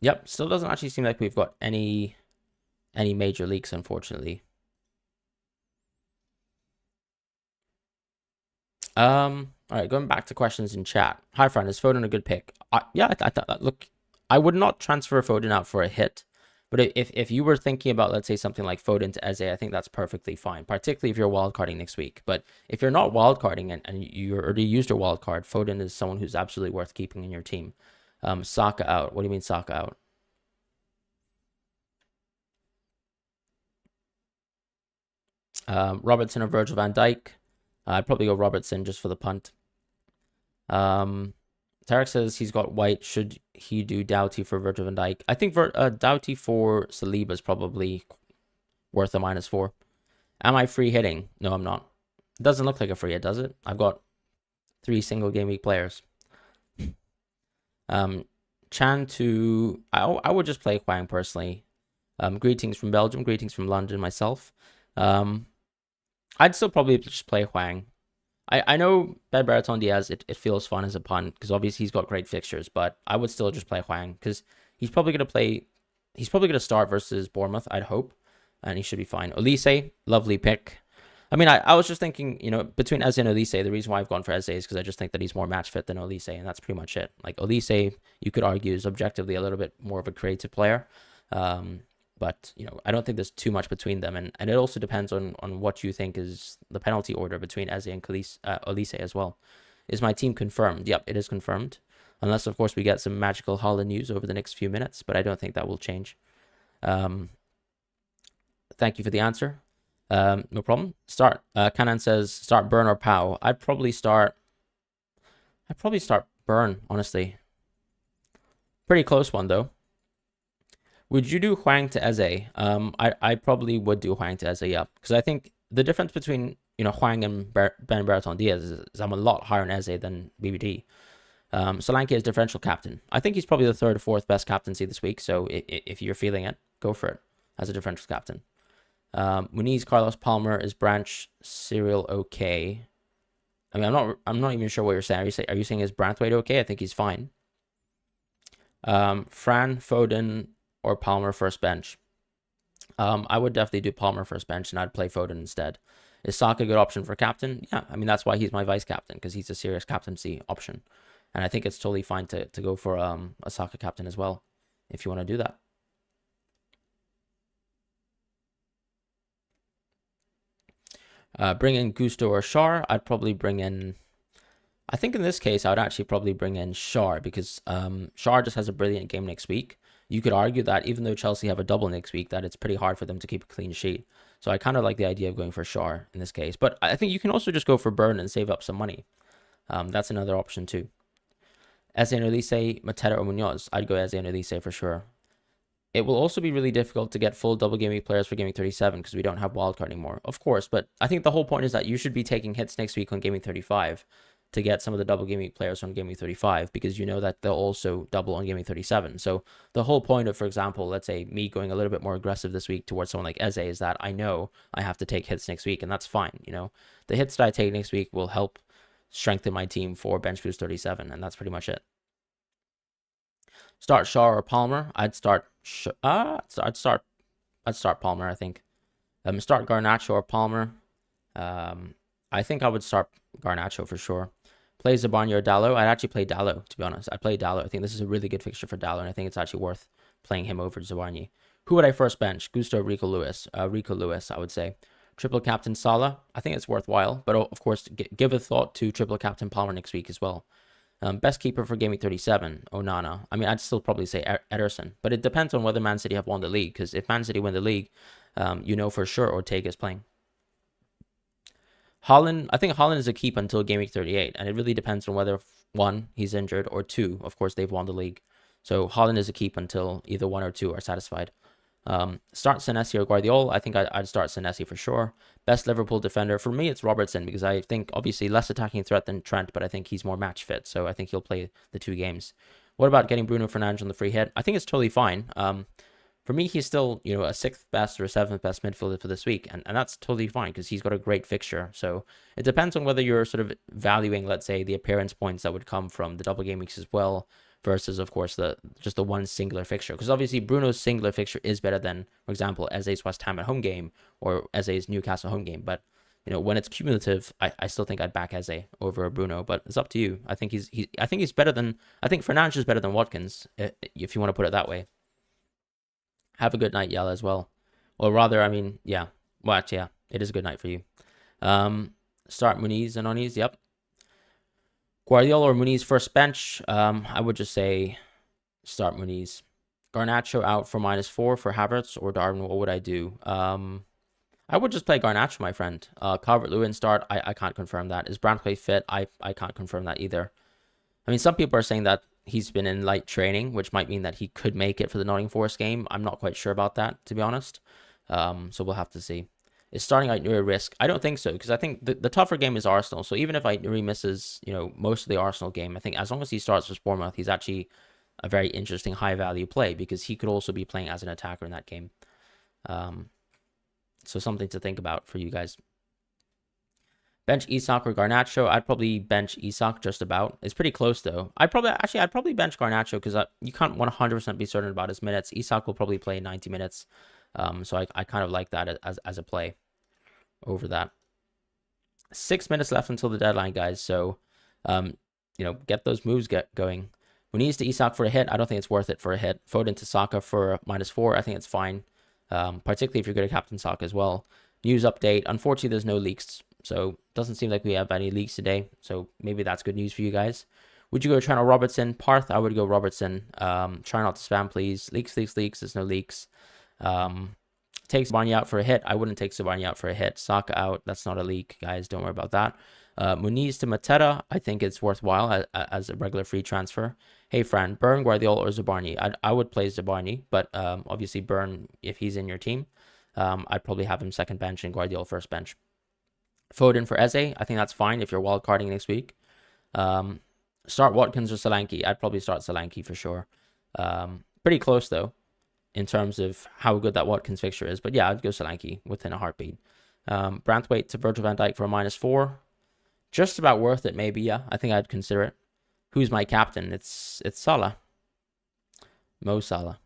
Yep, still doesn't actually seem like we've got any major leaks, unfortunately. All right, going back to questions in chat. Hi, Fran, is Foden a good pick? Yeah, I thought. Look, I would not transfer Foden out for a hit, but if you were thinking about, let's say, something like Foden to Eze, I think that's perfectly fine, particularly if you're wildcarding next week. But if you're not wildcarding and you already used your wildcard, Foden is someone who's absolutely worth keeping in your team. Saka out. What do you mean Saka out? Robertson or Virgil van Dijk? I'd probably go Robertson just for the punt. Tarek says he's got White. Should he do Doughty for Virgil van Dijk? I think Doughty for Saliba is probably worth a -4. Am I free hitting? No, I'm not. It doesn't look like a free hit, does it? I've got 3 single game week players. Chan to... I would just play Hwang personally. Greetings from Belgium. Greetings from London myself. I'd still probably just play Hwang. I know Ben Baraton Diaz, it feels fun as a punt because obviously he's got great fixtures, but I would still just play Hwang because he's probably going to start versus Bournemouth, I'd hope, and he should be fine. Olise, lovely pick. I mean, I was just thinking, between Eze and Olise, the reason why I've gone for Eze is because I just think that he's more match fit than Olise, and that's pretty much it. Like, Olise, you could argue, is objectively a little bit more of a creative player. But, I don't think there's too much between them. And it also depends on what you think is the penalty order between Eze and Olise as well. Is my team confirmed? Yep, it is confirmed. Unless, of course, we get some magical Holland news over the next few minutes. But I don't think that will change. Thank you for the answer. No problem. Start. Kanan says, start Burn or Pow. I'd probably start Burn, honestly. Pretty close one, though. Would you do Hwang to Eze? I probably would do Hwang to Eze, yeah. Because I think the difference between, Hwang and Ben Baraton Diaz is I'm a lot higher on Eze than BBD. Solanke is differential captain. I think he's probably the 3rd or 4th best captaincy this week. So if you're feeling it, go for it as a differential captain. Muniz, Carlos Palmer, is Branch Cyril okay? I mean, I'm not even sure what you're saying. Are you saying is Branthwaite okay? I think he's fine. Fran, Foden, or Palmer first bench. I would definitely do Palmer first bench, and I'd play Foden instead. Is Saka a good option for captain? Yeah, I mean, that's why he's my vice captain, because he's a serious captaincy option. And I think it's totally fine to go for a Saka captain as well, if you want to do that. Bring in Gusto or Schär. I'd probably bring in... I think in this case, I would actually probably bring in Schär, because Schär just has a brilliant game next week. You could argue that even though Chelsea have a double next week, that it's pretty hard for them to keep a clean sheet. So I kind of like the idea of going for Schär in this case. But I think you can also just go for Burn and save up some money. That's another option too. Eze and Olise, Mateta or Munoz. I'd go Eze and Olise for sure. It will also be really difficult to get full double game week players for Gaming 37 because we don't have wildcard anymore. Of course, but I think the whole point is that you should be taking hits next week on Gaming 35 to get some of the double game week players on Gaming 35 because you know that they'll also double on Gaming 37. So the whole point of, for example, let's say me going a little bit more aggressive this week towards someone like Eze is that I know I have to take hits next week, and that's fine. The hits that I take next week will help strengthen my team for Bench Boost 37, and that's pretty much it. Start Schär or Palmer. I'd start Palmer, I think. Start Garnacho or Palmer. I think I would start Garnacho for sure. Play Zabarnyi or Dalot. I'd actually play Dalot, to be honest. I'd play Dalot. I think this is a really good fixture for Dalot, and I think it's actually worth playing him over Zabarnyi. Who would I first bench? Gusto, Rico Lewis. Rico Lewis, I would say. Triple captain Salah. I think it's worthwhile, but of course, give a thought to triple captain Palmer next week as well. Best keeper for Gameweek 37, Onana. I mean, I'd still probably say Ederson, but it depends on whether Man City have won the league, because if Man City win the league, you know for sure Ortega is playing. Haaland, I think Haaland is a keep until Gameweek 38, and it really depends on whether, one, he's injured, or two, of course, they've won the league. So Haaland is a keep until either one or two are satisfied. Start Senesi or Guardiola. I think I'd start Senesi for sure. Best Liverpool defender. For me, it's Robertson, because I think obviously less attacking threat than Trent, but I think he's more match fit. So I think he'll play the 2 games. What about getting Bruno Fernandes on the free hit? I think it's totally fine. For me, he's still, a 6th best or 7th best midfielder for this week. And that's totally fine because he's got a great fixture. So it depends on whether you're sort of valuing, let's say, the appearance points that would come from the double game weeks as well, versus, of course, just the one singular fixture. Because obviously Bruno's singular fixture is better than, for example, Eze's West Ham at home game or Eze's Newcastle home game. But, when it's cumulative, I still think I'd back Eze over Bruno. But it's up to you. I think he's better than, I think Fernandes is better than Watkins, if you want to put it that way. Have a good night, Yella, as well. Or rather, I mean, yeah. Well, actually, yeah, it is a good night for you. Start Muniz and Oniz, yep. Guardiola or Muniz first bench. I would just say start Muniz. Garnacho out for -4 for Havertz or Darwin. What would I do? I would just play Garnacho, my friend. Calvert-Lewin start. I can't confirm that. Is Branthwaite fit? I can't confirm that either. I mean, some people are saying that he's been in light training, which might mean that he could make it for the Nottingham Forest game. I'm not quite sure about that, to be honest. So we'll have to see. Is starting out a risk? I don't think so, because I think the tougher game is Arsenal. So even if Nuri misses, most of the Arsenal game, I think as long as he starts with Bournemouth, he's actually a very interesting high value play, because he could also be playing as an attacker in that game. So something to think about for you guys. Bench Isak or Garnacho. I'd probably bench Isak just about. It's pretty close though. I'd probably bench Garnacho, because you can't 100% be certain about his minutes. Isak will probably play 90 minutes. So I kind of like that as a play over that. 6 minutes left until the deadline, guys. So, get those moves going. Muniz to Isak for a hit. I don't think it's worth it for a hit. Foden to Saka for -4. I think it's fine. Particularly if you're good at Captain Saka as well. News update. Unfortunately, there's no leaks. So it doesn't seem like we have any leaks today. So maybe that's good news for you guys. Would you go Trent or Robertson? Parth, I would go Robertson. Try not to spam, please. Leaks. There's no leaks. Take Sabani out for a hit. I wouldn't take Sabani out for a hit. Saka out. That's not a leak, guys. Don't worry about that. Muniz to Mateta. I think it's worthwhile as a regular free transfer. Hey, Fran, Burn, Guardiola, or Zabarni? I would play Zabarni, but obviously Burn, if he's in your team, I'd probably have him second bench and Guardiola first bench. Foden for Eze. I think that's fine if you're wildcarding next week. Start Watkins or Solanke. I'd probably start Solanke for sure. Pretty close, though, in terms of how good that Watkins fixture is. But yeah, I'd go Solanke within a heartbeat. Branthwaite to Virgil van Dijk for a -4. Just about worth it, maybe, yeah. I think I'd consider it. Who's my captain? It's Salah. Mo Salah.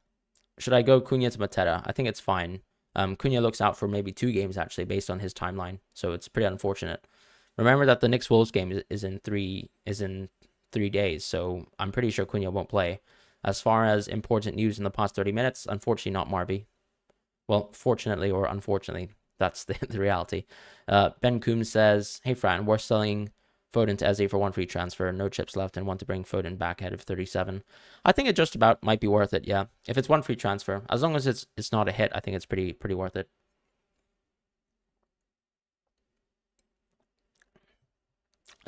Should I go Cunha to Mateta? I think it's fine. Cunha looks out for maybe 2 games, actually, based on his timeline. So it's pretty unfortunate. Remember that the Knicks Wolves game is in 3 days. So I'm pretty sure Cunha won't play. As far as important news in the past 30 minutes, unfortunately not Marby. Well, fortunately or unfortunately, that's the reality. Ben Coombs says, hey, Fran, we're selling Foden to Eze for 1 free transfer. No chips left and want to bring Foden back ahead of 37. I think it just about might be worth it, yeah. If it's 1 free transfer, as long as it's not a hit, I think it's pretty worth it.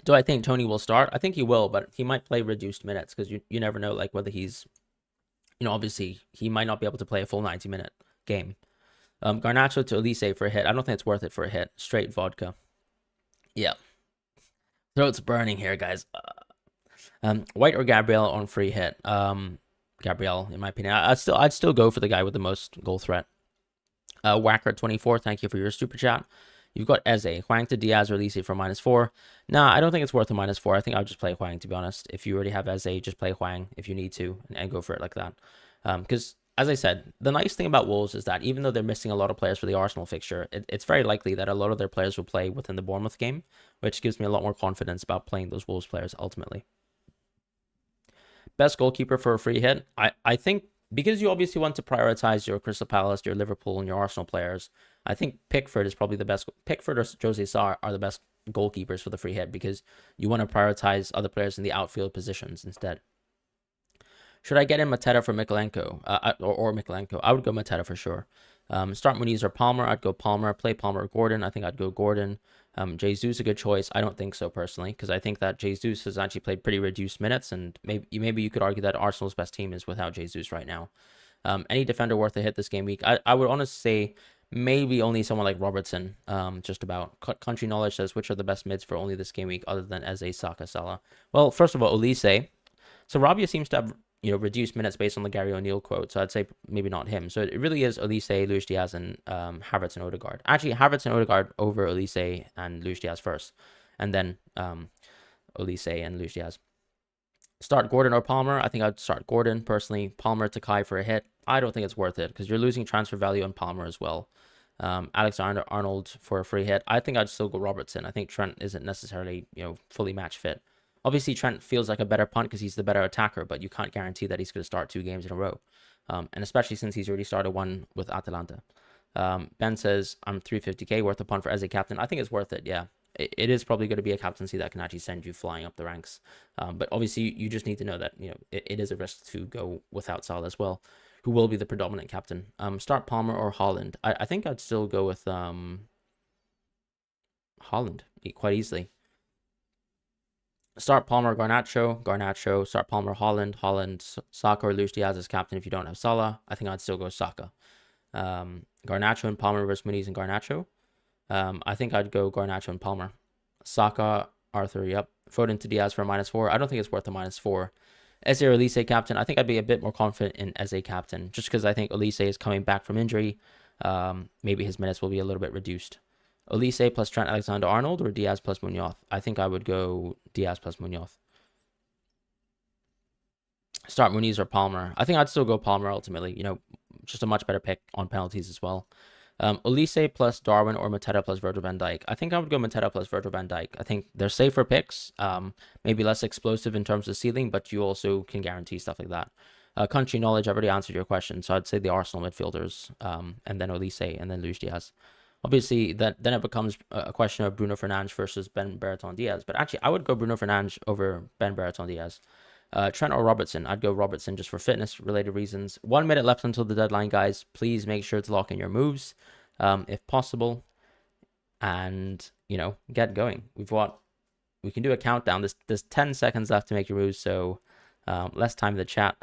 Do I think Tony will start? I think he will, but he might play reduced minutes, because you never know, like, whether he's, obviously he might not be able to play a full 90-minute game. Garnacho to Elise for a hit. I don't think it's worth it for a hit. Straight vodka. Yeah. Throat's burning here, guys. White or Gabriel on free hit? Gabriel, in my opinion. I'd still go for the guy with the most goal threat. Whacker24, thank you for your super chat. You've got Eze, Hwang to Diaz or Elise for -4. Nah, I don't think it's worth a -4. I think I'll just play Hwang, to be honest. If you already have Eze, just play Hwang if you need to and go for it like that. Because, as I said, the nice thing about Wolves is that even though they're missing a lot of players for the Arsenal fixture, it's very likely that a lot of their players will play within the Bournemouth game, which gives me a lot more confidence about playing those Wolves players ultimately. Best goalkeeper for a free hit? I think because you obviously want to prioritize your Crystal Palace, your Liverpool, and your Arsenal players. I think Pickford is probably the best. Pickford or Jose Sarr are the best goalkeepers for the free hit because you want to prioritize other players in the outfield positions instead. Should I get in Mateta for Mikalenko or Mikalenko? I would go Mateta for sure. Start Muniz or Palmer. I'd go Palmer. Play Palmer or Gordon. I think I'd go Gordon. Jesus a good choice. I don't think so personally because I think that Jesus has actually played pretty reduced minutes, and maybe you could argue that Arsenal's best team is without Jesus right now. Any defender worth a hit this game week? I would honestly say maybe only someone like Robertson. Just about. Country Knowledge says which are the best mids for only this game week other than Eze, Saka, Salah. Well, first of all, Olise. So Rabia seems to have reduced minutes based on the Gary O'Neill quote. So I'd say maybe not him. So it really is Olise, Luis Diaz, and Havertz and Odegaard. Actually, Havertz and Odegaard over Olise and Luis Diaz first, and then Olise and Luis Diaz. Start Gordon or Palmer. I think I'd start Gordon personally. Palmer to Kai for a hit. I don't think it's worth it because you're losing transfer value on Palmer as well. Alexander-Arnold for a free hit. I think I'd still go Robertson. I think Trent isn't necessarily fully match fit. Obviously, Trent feels like a better punt because he's the better attacker, but you can't guarantee that he's going to start 2 games in a row. And especially since he's already started one with Atalanta. Ben says, I'm 350k worth a punt for as a captain. I think it's worth it, yeah. It is probably going to be a captaincy that can actually send you flying up the ranks. But obviously, you just need to know that it is a risk to go without Salah as well, who will be the predominant captain. Start Palmer or Haaland. I think I'd still go with Haaland quite easily. Start Palmer, Garnacho. Start Palmer, Haaland, Saka or Luis Diaz as captain if you don't have Salah. I think I'd still go Saka. Garnacho and Palmer versus Muniz and Garnacho. I think I'd go Garnacho and Palmer. Saka, Arthur, yep. Foden to Diaz for a -4. I don't think it's worth a -4. Eze or Olise captain. I think I'd be a bit more confident in Eze captain just because I think Olise is coming back from injury. Maybe his minutes will be a little bit reduced. Olise plus Trent Alexander-Arnold or Diaz plus Munoz? I think I would go Diaz plus Munoz. Start Muniz or Palmer? I think I'd still go Palmer ultimately. Just a much better pick on penalties as well. Olise plus Darwin or Mateta plus Virgil van Dijk? I think I would go Mateta plus Virgil van Dijk. I think they're safer picks. Maybe less explosive in terms of ceiling, but you also can guarantee stuff like that. Country Knowledge, I've already answered your question. So I'd say the Arsenal midfielders, and then Olise, and then Luis Diaz. Obviously, then it becomes a question of Bruno Fernandes versus Ben Brereton Diaz. But actually, I would go Bruno Fernandes over Ben Brereton Diaz. Trent or Robertson? I'd go Robertson just for fitness-related reasons. 1 minute left until the deadline, guys. Please make sure to lock in your moves, if possible, and get going. We can do a countdown. There's 10 seconds left to make your moves, so less time in the chat,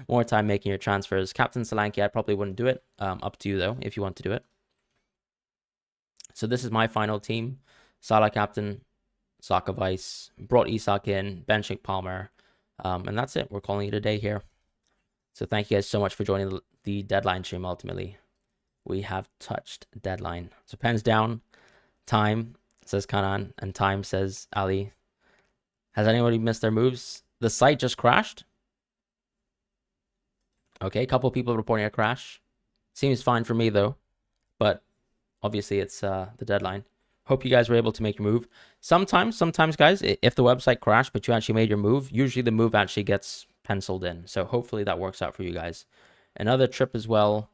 more time making your transfers. Captain Solanke, I probably wouldn't do it. Up to you though, if you want to do it. So this is my final team. Salah captain, Saka vice, brought Isak in, benching Palmer, and that's it. We're calling it a day here. So thank you guys so much for joining the deadline stream. Ultimately, we have touched deadline. So pens down, time, says Kanan, and time, says Ali. Has anybody missed their moves? The site just crashed. Okay, a couple people reporting a crash. Seems fine for me though, but obviously it's the deadline. Hope you guys were able to make your move. Sometimes guys, if the website crashed but you actually made your move, usually the move actually gets penciled in. So hopefully that works out for you guys. Another trip as well.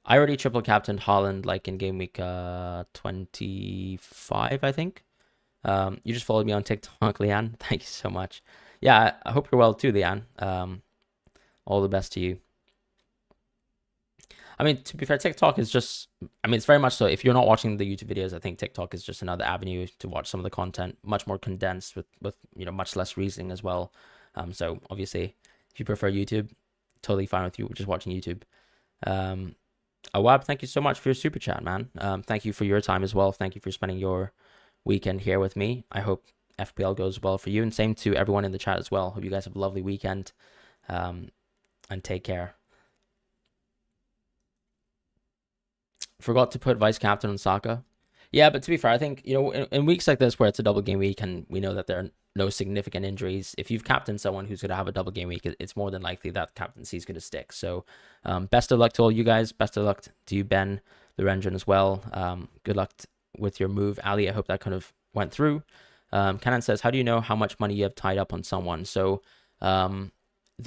I already triple captained Haaland like in game week 25, I think. You just followed me on TikTok, Leanne. Thank you so much. Yeah, I hope you're well too, Leanne. All the best to you. I mean, to be fair, TikTok is just, it's very much so. If you're not watching the YouTube videos, I think TikTok is just another avenue to watch some of the content, much more condensed with much less reasoning as well. So obviously, if you prefer YouTube, totally fine with you just watching YouTube. Awab, thank you so much for your super chat, man. Thank you for your time as well. Thank you for spending your weekend here with me. I hope FPL goes well for you, and same to everyone in the chat as well. Hope you guys have a lovely weekend, and take care. Forgot to put vice captain on Saka. Yeah, but to be fair, I think, in weeks like this where it's a double game week and we know that there are no significant injuries, if you've captained someone who's going to have a double game week, it's more than likely that captaincy is going to stick. So best of luck to all you guys. Best of luck to you, Ben, Lorenjan as well. Good luck with your move. Ali, I hope that kind of went through. Canon says, how do you know how much money you have tied up on someone? So the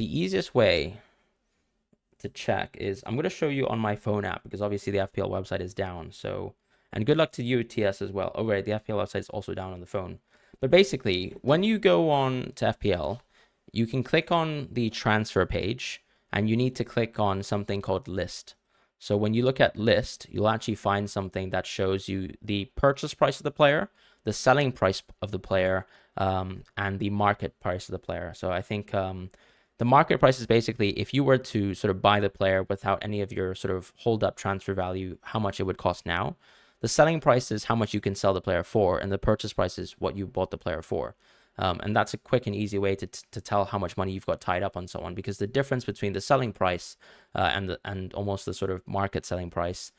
easiest way to check is I'm going to show you on my phone app because obviously the FPL website is down. So, and good luck to you, TS, as well. Oh, right, the FPL website is also down on the phone. But basically, when you go on to FPL, you can click on the transfer page and you need to click on something called list. So when you look at list, you'll actually find something that shows you the purchase price of the player, the selling price of the player, and the market price of the player. So I think the market price is basically if you were to sort of buy the player without any of your sort of hold up transfer value, how much it would cost now. The selling price is how much you can sell the player for, and the purchase price is what you bought the player for. And that's a quick and easy way to tell how much money you've got tied up on someone, because the difference between the selling price and almost the sort of market selling price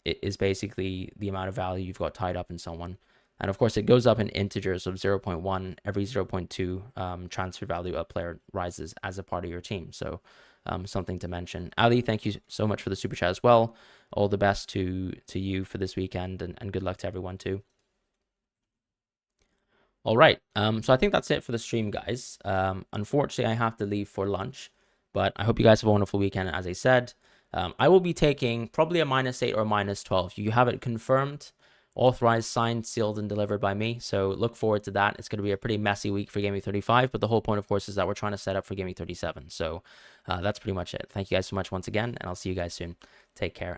is basically the amount of value you've got tied up in someone. And of course, it goes up in integers of 0.1 every 0.2 transfer value a player rises as a part of your team. So something to mention. Ali, thank you so much for the super chat as well. All the best to you for this weekend, and good luck to everyone too. All right. So I think that's it for the stream, guys. Unfortunately, I have to leave for lunch, but I hope you guys have a wonderful weekend. As I said, I will be taking probably a -8 or -12. You have it confirmed, authorized, signed, sealed, and delivered by me. So look forward to that. It's going to be a pretty messy week for Gameweek 35, but the whole point, of course, is that we're trying to set up for Gameweek 37. So that's pretty much it. Thank you guys so much once again, and I'll see you guys soon. Take care.